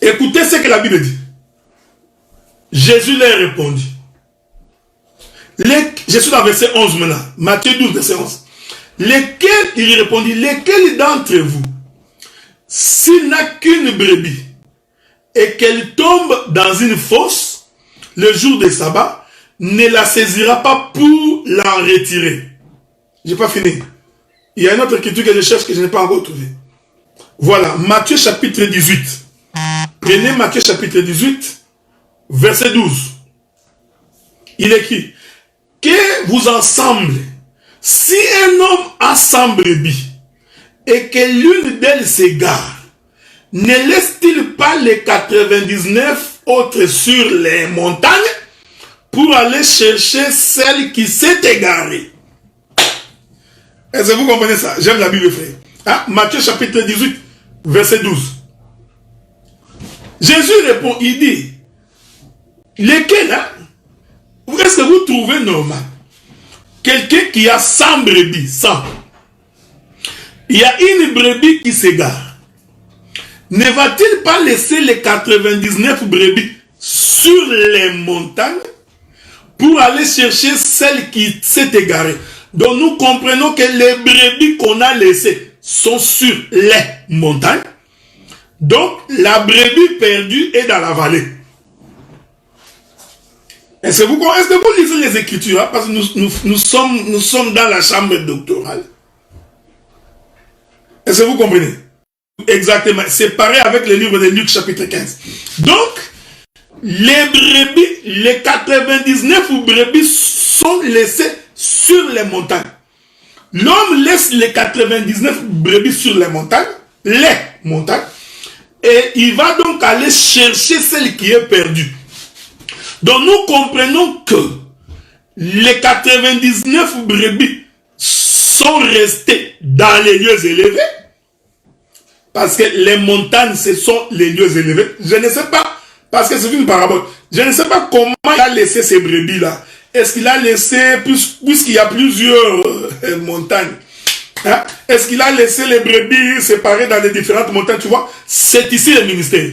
Écoutez ce que la Bible dit. Jésus leur répondit. Je suis dans le verset 11 maintenant. Matthieu 12, verset 11. Il répondit, lesquels d'entre vous, s'il n'a qu'une brebis, et qu'elle tombe dans une fosse, le jour des sabbats, ne la saisira pas pour l'en retirer. Je n'ai pas fini. Il y a une autre écriture que je cherche que je n'ai pas encore trouvée. Voilà, Matthieu chapitre 18. Prenez Matthieu chapitre 18, verset 12. Il écrit, que vous ensemble, si un homme a 100 brebis, et que l'une d'elles s'égare, ne laisse-t-il pas les 99 autres sur les montagnes pour aller chercher celle qui s'est égarée? Est-ce que vous comprenez ça? J'aime la Bible, frère. Hein? Matthieu chapitre 18, verset 12. Jésus répond, il dit, lesquels, hein? Est-ce que vous trouvez normal? Quelqu'un qui a 100 brebis, 100. Il y a une brebis qui s'égare. Ne va-t-il pas laisser les 99 brebis sur les montagnes pour aller chercher celle qui s'est égarée? Donc nous comprenons que les brebis qu'on a laissées sont sur les montagnes. Donc la brebis perdue est dans la vallée. Est-ce que vous lisez les Écritures, hein? Parce que nous sommes dans la chambre doctorale. Est-ce que vous comprenez? Exactement. C'est pareil avec le livre de Luc chapitre 15. Donc, les brebis, les 99 brebis sont laissées sur les montagnes. L'homme laisse les 99 brebis sur les montagnes, et il va donc aller chercher celle qui est perdue. Donc nous comprenons que les 99 brebis sont restées dans les lieux élevés, parce que les montagnes, ce sont les lieux élevés. Je ne sais pas, parce que c'est une parabole, je ne sais pas comment il a laissé ces brebis-là. Est-ce qu'il a laissé, puisqu'il y a plusieurs montagnes, hein? Est-ce qu'il a laissé les brebis séparées dans les différentes montagnes, tu vois? C'est ici le ministère.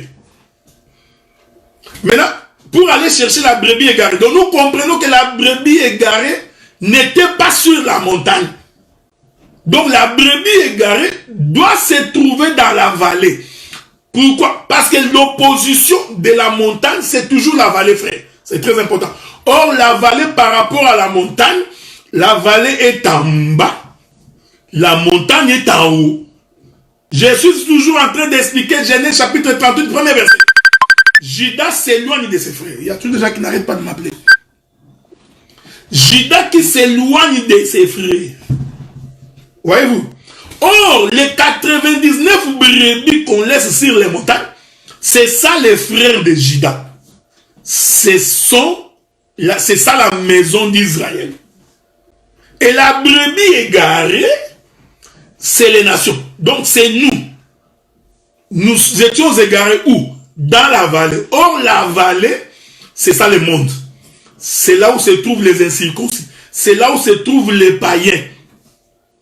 Maintenant, pour aller chercher la brebis égarée. Donc nous comprenons que la brebis égarée n'était pas sur la montagne. Donc la brebis égarée doit se trouver dans la vallée. Pourquoi? Parce que l'opposition de la montagne, c'est toujours la vallée, frère. C'est très important. Or, la vallée par rapport à la montagne, la vallée est en bas. La montagne est en haut. Je suis toujours en train d'expliquer Genèse chapitre 38, premier verset. Judas s'éloigne de ses frères. Il y a tous les gens qui n'arrêtent pas de m'appeler. Judas qui s'éloigne de ses frères. Voyez-vous? Or, les 99 brebis qu'on laisse sur les montagnes, c'est ça les frères de Judas. C'est ça la maison d'Israël. Et la brebis égarée, c'est les nations. Donc c'est nous. Nous étions égarés où? Dans la vallée. Or, la vallée, c'est ça le monde. C'est là où se trouvent les incirconcis. C'est là où se trouvent les païens.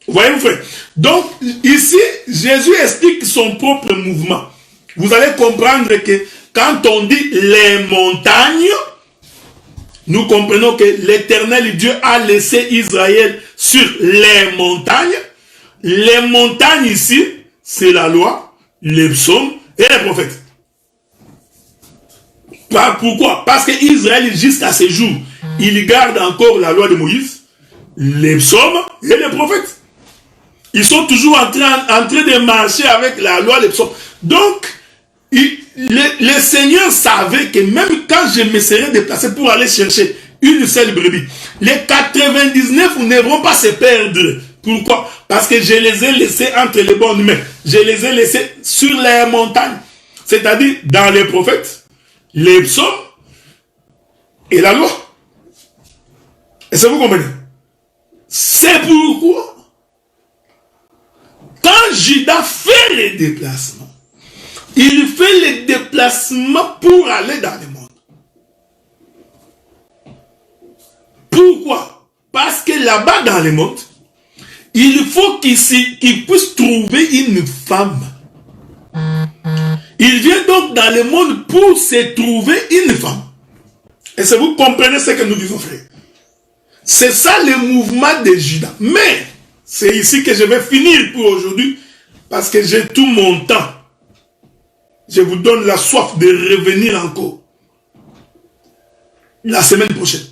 Vous voyez, vous frère? Donc, ici, Jésus explique son propre mouvement. Vous allez comprendre que quand on dit les montagnes, nous comprenons que l'Éternel Dieu a laissé Israël sur les montagnes. Les montagnes ici, c'est la loi, les psaumes et les prophètes. Pourquoi? Parce que Israël, jusqu'à ce jour, il garde encore la loi de Moïse, les psaumes et les prophètes. Ils sont toujours en train de marcher avec la loi des psaumes. Donc, le Seigneur savait que même quand je me serais déplacé pour aller chercher une seule brebis, les 99 ne vont pas se perdre. Pourquoi? Parce que je les ai laissés entre les bonnes mains. Je les ai laissés sur les montagnes. C'est-à-dire dans les prophètes, les psaumes et la loi. Est-ce que vous comprenez? C'est pourquoi quand Judas fait les déplacements, il fait les déplacements pour aller dans le monde. Pourquoi? Parce que là-bas dans le monde, il faut qu'il puisse trouver une femme. Il vient donc dans le monde pour se trouver une femme. Est-ce que vous comprenez ce que nous disons, frère? C'est ça le mouvement de Judas. Mais, c'est ici que je vais finir pour aujourd'hui, parce que j'ai tout mon temps. Je vous donne la soif de revenir encore. La semaine prochaine.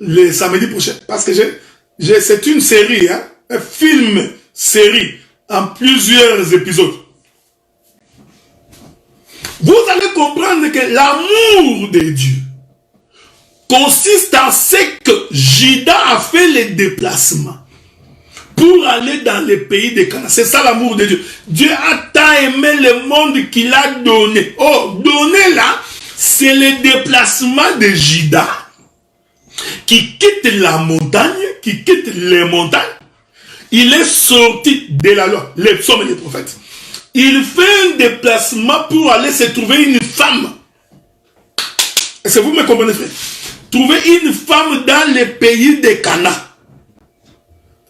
Le samedi prochain. Parce que c'est une série, hein, un film, série, en plusieurs épisodes. Vous allez comprendre que l'amour de Dieu consiste en ce que Judas a fait les déplacements pour aller dans les pays de Canaan. C'est ça l'amour de Dieu. Dieu a tant aimé le monde qu'il a donné. Oh, donné là, c'est le déplacement de Judas qui quitte la montagne, qui quitte les montagnes. Il est sorti de la loi, les psaumes et les prophètes. Il fait un déplacement pour aller se trouver une femme. Est-ce que vous me comprenez, frère? Trouver une femme dans les pays de Canaan.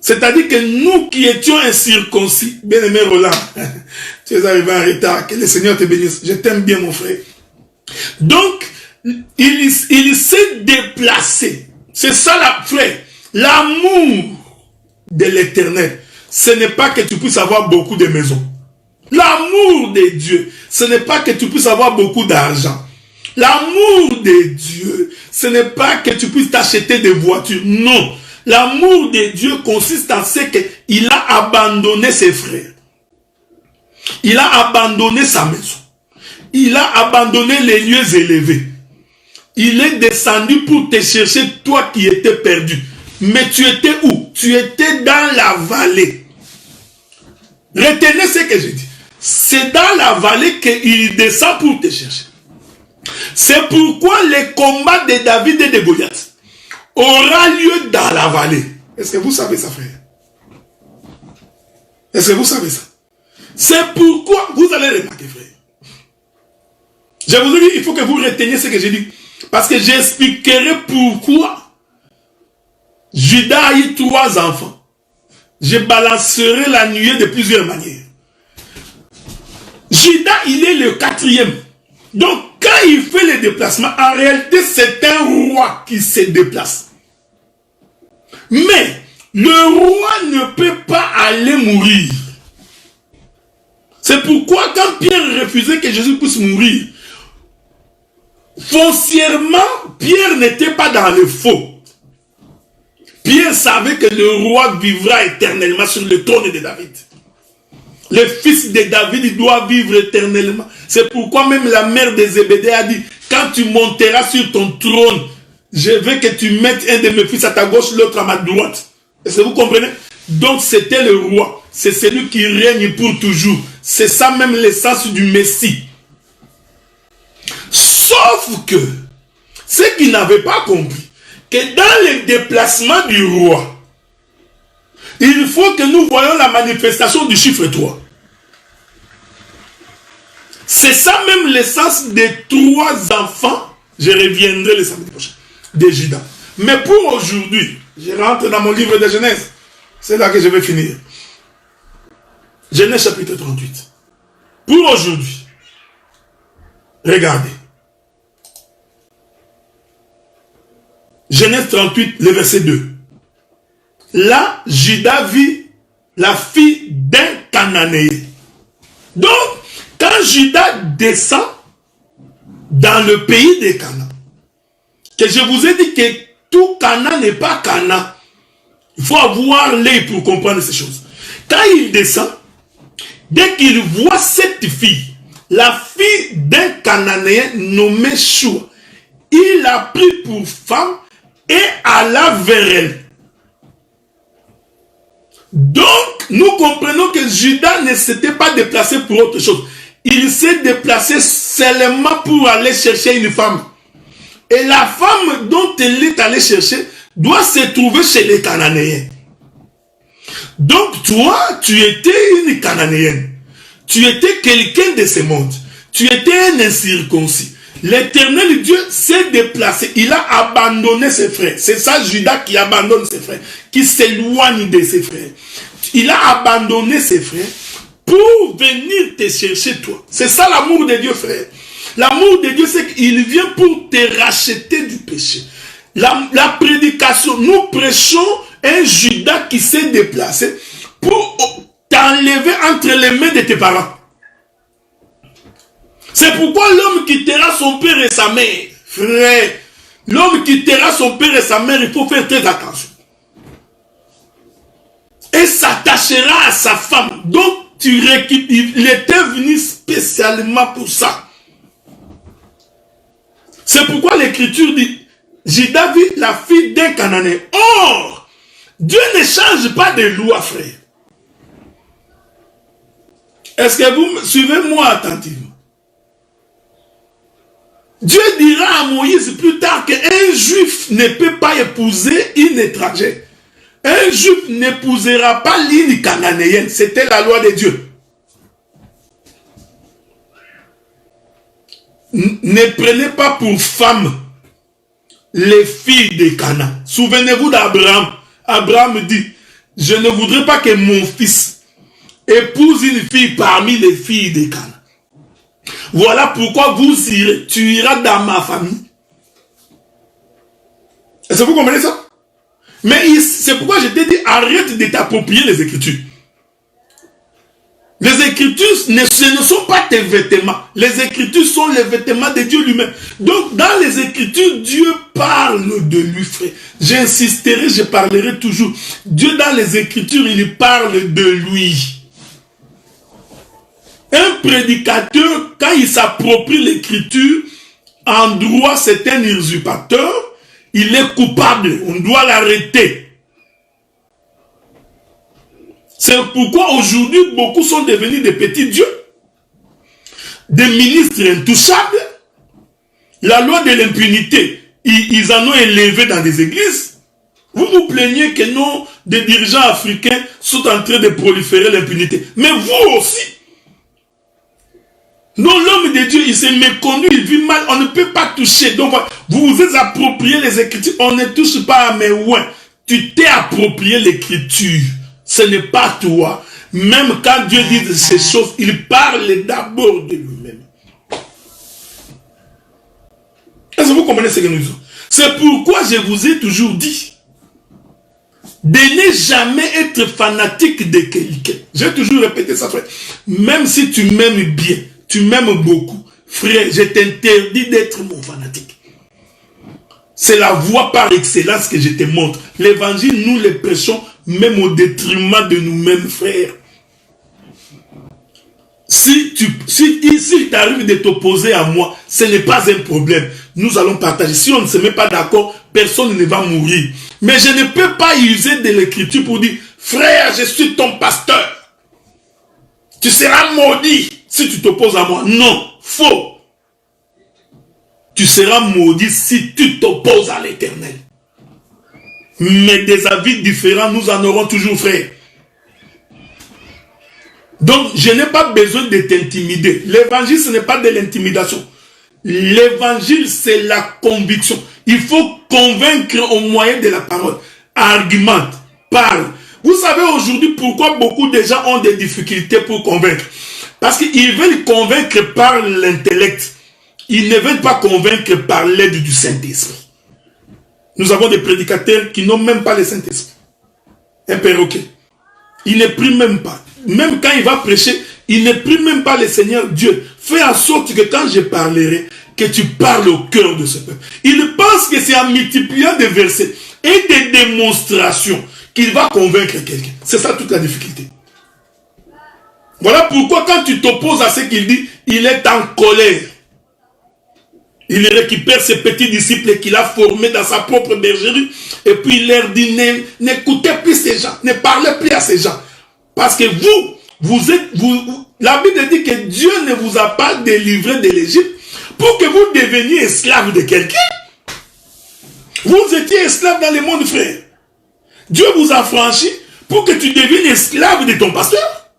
C'est-à-dire que nous qui étions incirconcis, bien-aimé Roland, tu es arrivé en retard, que le Seigneur te bénisse. Je t'aime bien, mon frère. Donc, il s'est déplacé. C'est ça, frère. L'amour de l'Éternel, ce n'est pas que tu puisses avoir beaucoup de maisons. L'amour de Dieu, ce n'est pas que tu puisses avoir beaucoup d'argent. L'amour de Dieu, ce n'est pas que tu puisses t'acheter des voitures. Non. L'amour de Dieu consiste en ce qu'il a abandonné ses frères. Il a abandonné sa maison. Il a abandonné les lieux élevés. Il est descendu pour te chercher, toi qui étais perdu. Mais tu étais où? Tu étais dans la vallée. Retenez ce que je dis. C'est dans la vallée qu'il descend pour te chercher. C'est pourquoi le combat de David et de Goliath aura lieu dans la vallée. Est-ce que vous savez ça, frère? Est-ce que vous savez ça? C'est pourquoi, vous allez remarquer, frère. Je vous ai dit, il faut que vous reteniez ce que j'ai dit. Parce que j'expliquerai pourquoi Judas a eu 3 enfants. Je balancerai la nuée de plusieurs manières. Judas, il est le 4e. Donc, quand il fait le déplacement, en réalité, c'est un roi qui se déplace. Mais, le roi ne peut pas aller mourir. C'est pourquoi, quand Pierre refusait que Jésus puisse mourir, foncièrement, Pierre n'était pas dans le faux. Pierre savait que le roi vivra éternellement sur le trône de David. Le fils de David, il doit vivre éternellement. C'est pourquoi même la mère de Zébédée a dit, quand tu monteras sur ton trône, je veux que tu mettes un de mes fils à ta gauche, l'autre à ma droite. Est-ce que vous comprenez? Donc c'était le roi. C'est celui qui règne pour toujours. C'est ça même l'essence du Messie. Sauf que, ce qu'il n'avait pas compris, que dans le déplacement du roi, il faut que nous voyons la manifestation du chiffre 3. C'est ça même l'essence des 3 enfants. Je reviendrai le samedi prochain. De Judas. Mais pour aujourd'hui, je rentre dans mon livre de Genèse. C'est là que je vais finir. Genèse chapitre 38. Pour aujourd'hui, regardez. Genèse 38, le verset 2. Là, Judas vit la fille d'un Cananéen. Donc, quand Judas descend dans le pays de Canaan, que je vous ai dit que tout Canaan n'est pas Canaan. Il faut avoir l'œil pour comprendre ces choses. Quand il descend, dès qu'il voit cette fille, la fille d'un Cananéen nommé Shua, il l'a pris pour femme et alla vers elle. Donc, nous comprenons que Judas ne s'était pas déplacé pour autre chose. Il s'est déplacé seulement pour aller chercher une femme. Et la femme dont il est allé chercher doit se trouver chez les Cananéens. Donc, toi, tu étais une Cananéenne. Tu étais quelqu'un de ce monde. Tu étais un incirconcis. L'Éternel Dieu s'est déplacé. Il a abandonné ses frères. C'est ça Judas qui abandonne ses frères, qui s'éloigne de ses frères. Il a abandonné ses frères pour venir te chercher toi. C'est ça l'amour de Dieu, frère. L'amour de Dieu, c'est qu'il vient pour te racheter du péché. La prédication, nous prêchons un Judas qui s'est déplacé pour t'enlever entre les mains de tes parents. C'est pourquoi l'homme quittera son père et sa mère. Frère, l'homme quittera son père et sa mère, il faut faire très attention. Et s'attachera à sa femme. Donc, il était venu spécialement pour ça. C'est pourquoi l'Écriture dit, Judas vit la fille d'un Cananéen. Or, Dieu ne change pas de loi, frère. Est-ce que vous suivez moi attentivement? Dieu dira à Moïse plus tard qu'un juif ne peut pas épouser une étrangère. Un juif n'épousera pas l'île cananéenne. C'était la loi de Dieu. Ne prenez pas pour femme les filles de Cana. Souvenez-vous d'Abraham. Abraham dit, je ne voudrais pas que mon fils épouse une fille parmi les filles de Cana. Voilà pourquoi tu iras dans ma famille. Est-ce que vous comprenez ça? Mais c'est pourquoi je t'ai dit, arrête de t'approprier les Écritures. Les Écritures, ce ne sont pas tes vêtements. Les Écritures sont les vêtements de Dieu lui-même. Donc, dans les Écritures, Dieu parle de lui, frère. J'insisterai, je parlerai toujours. Dieu, dans les Écritures, il parle de lui. Un prédicateur, quand il s'approprie l'Écriture, en droit, c'est un usurpateur. Il est coupable. On doit l'arrêter. C'est pourquoi aujourd'hui, beaucoup sont devenus des petits dieux, des ministres intouchables. La loi de l'impunité, ils en ont élevé dans des églises. Vous vous plaignez que non, des dirigeants africains sont en train de proliférer l'impunité. Mais vous aussi. Non, l'homme de Dieu, il s'est méconnu, il vit mal, on ne peut pas toucher. Donc, vous vous êtes approprié les Écritures, on ne touche pas à mes ouins. Tu t'es approprié l'Écriture. Ce n'est pas toi. Même quand Dieu dit ces choses, il parle d'abord de lui-même. Est-ce que vous comprenez ce que nous disons? C'est pourquoi je vous ai toujours dit de ne jamais être fanatique de quelqu'un. J'ai toujours répété ça, frère. Même si tu m'aimes bien, tu m'aimes beaucoup, frère, je t'interdis d'être mon fanatique. C'est la voie par excellence que je te montre. L'évangile, nous le prêchons même au détriment de nous-mêmes, frères. Si il t'arrive de t'opposer à moi, ce n'est pas un problème. Nous allons partager. Si on ne se met pas d'accord, personne ne va mourir. Mais je ne peux pas user de l'Écriture pour dire, frère, je suis ton pasteur. Tu seras maudit si tu t'opposes à moi. Non, faux. Tu seras maudit si tu t'opposes à l'Éternel. Mais des avis différents, nous en aurons toujours, frère. Donc, je n'ai pas besoin de t'intimider. L'évangile, ce n'est pas de l'intimidation. L'évangile, c'est la conviction. Il faut convaincre au moyen de la parole. Argumente, parle. Vous savez aujourd'hui pourquoi beaucoup de gens ont des difficultés pour convaincre. Parce qu'ils veulent convaincre par l'intellect. Ils ne veulent pas convaincre par l'aide du Saint-Esprit. Nous avons des prédicateurs qui n'ont même pas le Saint-Esprit. Un perroquet. Il ne prie même pas. Même quand il va prêcher, il ne prie même pas le Seigneur Dieu. Fais en sorte que quand je parlerai, que tu parles au cœur de ce peuple. Il pense que c'est en multipliant des versets et des démonstrations qu'il va convaincre quelqu'un. C'est ça toute la difficulté. Voilà pourquoi quand tu t'opposes à ce qu'il dit, il est en colère. Il récupère ses petits disciples qu'il a formés dans sa propre bergerie et puis il leur dit, n'écoutez plus ces gens, ne parlez plus à ces gens. Parce que la Bible dit que Dieu ne vous a pas délivré de l'Égypte pour que vous deveniez esclave de quelqu'un. Vous étiez esclave dans le monde, frère. Dieu vous a franchi pour que tu deviennes esclave de ton pasteur.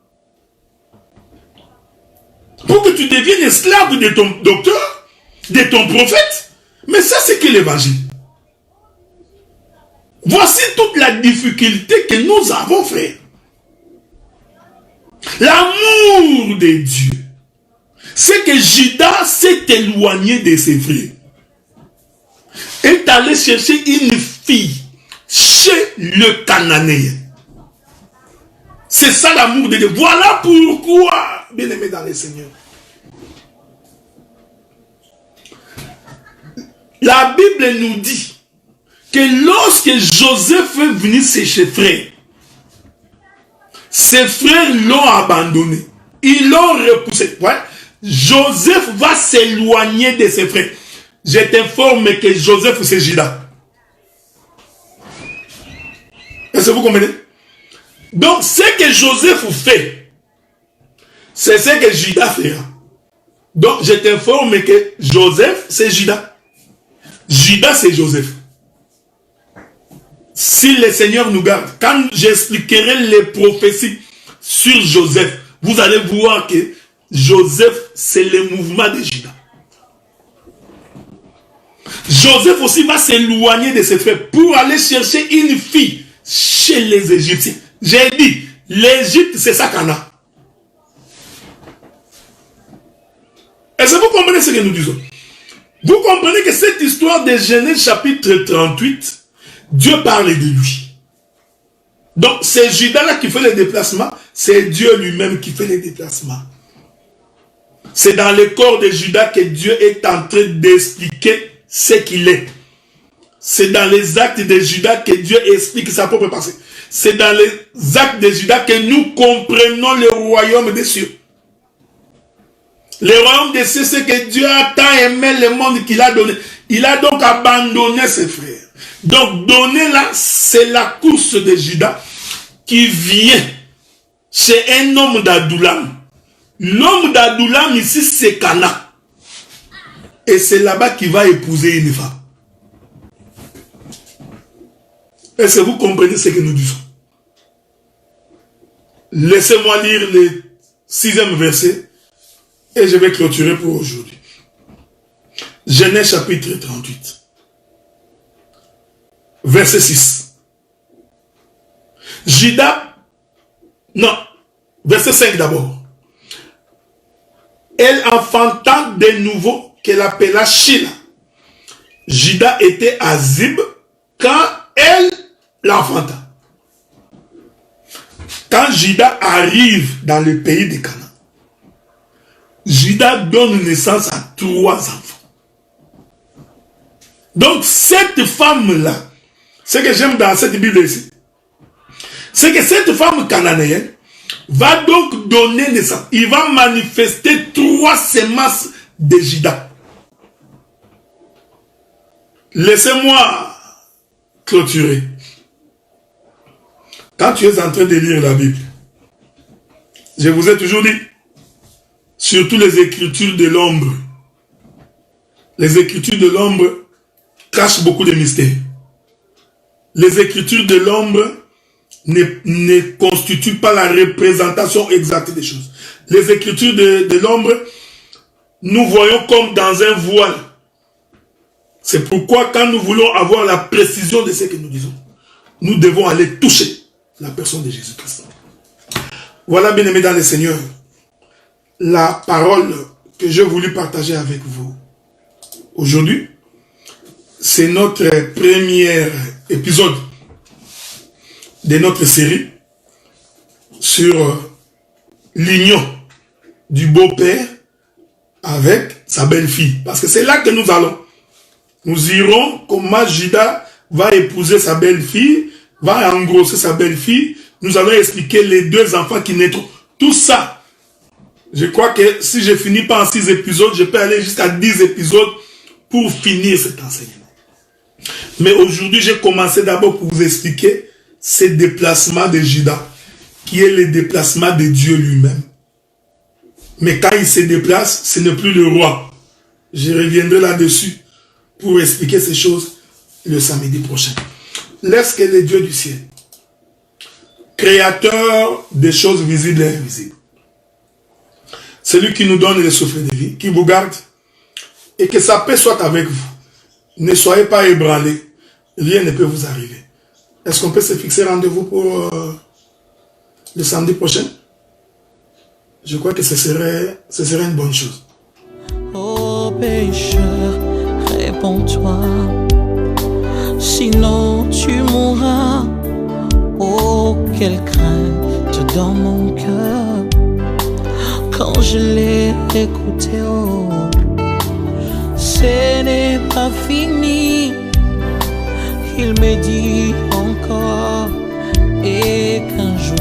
Pour que tu deviennes esclave de ton docteur. de ton prophète. Mais ça, c'est que l'évangile. Voici toute la difficulté que nous avons, frère. L'amour de Dieu, c'est que Judas s'est éloigné de ses frères. Est allé chercher une fille chez le Cananéen. C'est ça l'amour de Dieu. Voilà pourquoi, bien aimé dans le Seigneur, la Bible nous dit que lorsque Joseph est venu chez ses frères, ses frères l'ont abandonné. Ils l'ont repoussé. Ouais. Joseph va s'éloigner de ses frères. Je t'informe que Joseph, c'est Judas. Est-ce que vous comprenez? Donc, ce que Joseph fait, c'est ce que Judas fera. Donc, je t'informe que Joseph, c'est Judas. Judas, c'est Joseph. Si le Seigneur nous garde, quand j'expliquerai les prophéties sur Joseph, vous allez voir que Joseph, c'est le mouvement de Judas. Joseph aussi va s'éloigner de ses frères pour aller chercher une fille chez les Égyptiens. J'ai dit, l'Égypte, c'est ça Canaan. Est-ce que vous comprenez ce que nous disons? Vous comprenez que cette histoire de Genèse chapitre 38, Dieu parle de lui. Donc, c'est Judas-là qui fait les déplacements, c'est Dieu lui-même qui fait les déplacements. C'est dans le corps de Judas que Dieu est en train d'expliquer ce qu'il est. C'est dans les actes de Judas que Dieu explique sa propre pensée. C'est dans les actes de Judas que nous comprenons le royaume des cieux. Le royaume des cieux, c'est que Dieu a tant aimé le monde qu'il a donné. Il a donc abandonné ses frères. Donc, donner là, c'est la course de Judas qui vient chez un homme d'Adoulam. L'homme d'Adoulam ici, c'est Cana. Et c'est là-bas qu'il va épouser une femme. Est-ce que vous comprenez ce que nous disons? Laissez-moi lire le 6e verset et je vais clôturer pour aujourd'hui. Genèse chapitre 38. Verset 6. Judas, non, verset 5 d'abord. Elle enfanta de nouveau qu'elle appela Sheila. Judas était à Zib quand elle l'enfanta. Quand Judas arrive dans le pays de Canaan, Judas donne naissance à 3 enfants. Donc cette femme-là, ce que j'aime dans cette Bible ici, c'est que cette femme cananéenne va donc donner naissance. Il va manifester 3 semences de Judas. Laissez-moi clôturer. Quand tu es en train de lire la Bible, je vous ai toujours dit, surtout les écritures de l'ombre, les écritures de l'ombre cachent beaucoup de mystères. Les écritures de l'ombre ne constituent pas la représentation exacte des choses. Les écritures de l'ombre, nous voyons comme dans un voile. C'est pourquoi quand nous voulons avoir la précision de ce que nous disons, nous devons aller toucher la personne de Jésus-Christ. Voilà, bien aimés dans le Seigneur, la parole que j'ai voulu partager avec vous aujourd'hui. C'est notre premier épisode de notre série sur l'union du beau-père avec sa belle-fille. Parce que c'est là que nous allons. Nous irons comment Judas va épouser sa belle-fille, va engrosser sa belle-fille. Nous allons expliquer les 2 enfants qui naîtront. Tout ça, je crois que si je finis pas en 6 épisodes, je peux aller jusqu'à 10 épisodes pour finir cet enseignement. Mais aujourd'hui, j'ai commencé d'abord pour vous expliquer ce déplacement de Judas, qui est le déplacement de Dieu lui-même. Mais quand il se déplace, ce n'est plus le roi. Je reviendrai là-dessus pour expliquer ces choses le samedi prochain. Laisse que le Dieu du ciel, créateur des choses visibles et invisibles, celui qui nous donne le souffle de vie, qui vous garde et que sa paix soit avec vous. Ne soyez pas ébranlés. Rien ne peut vous arriver. Est-ce qu'on peut se fixer rendez-vous pour le samedi prochain? Je crois que ce serait une bonne chose. Ô pécheur, réponds-toi, sinon tu mourras. Oh, quelle crainte dans mon cœur quand je l'ai écouté. Oh, ce n'est pas fini. Il me dit encore, et qu'un jour,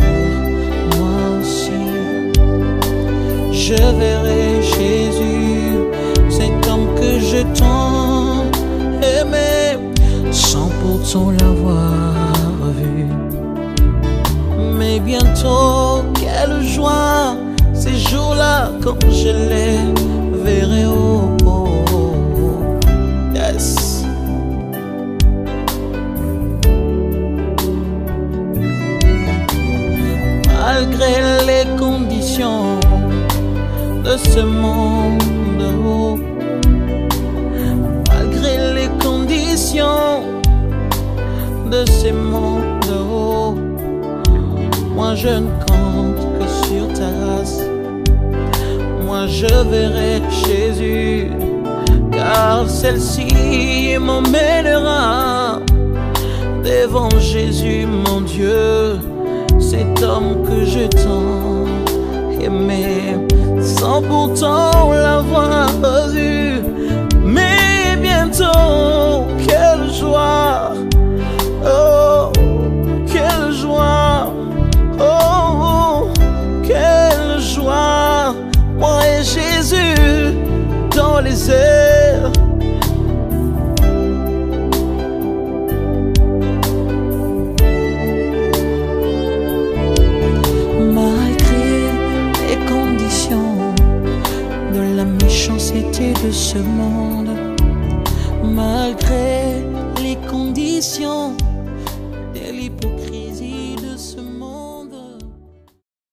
moi aussi, je verrai Jésus, cet homme que je tant aimé, sans pourtant l'avoir vu. Mais bientôt, quelle joie, ces jours-là, quand je les verrai. Oh, oh, oh. Yes. Malgré les conditions de ce monde, oh, malgré les conditions de ce monde, oh, moi je ne compte que sur ta grâce. Moi je verrai Jésus, car celle-ci m'emmènera devant Jésus, mon Dieu, cet homme que je tant aimé, sans pourtant l'avoir vu. Mais bientôt, quelle joie, oh, quelle joie, oh, quelle joie, moi et Jésus dans les airs. Méchanceté de ce monde, malgré les conditions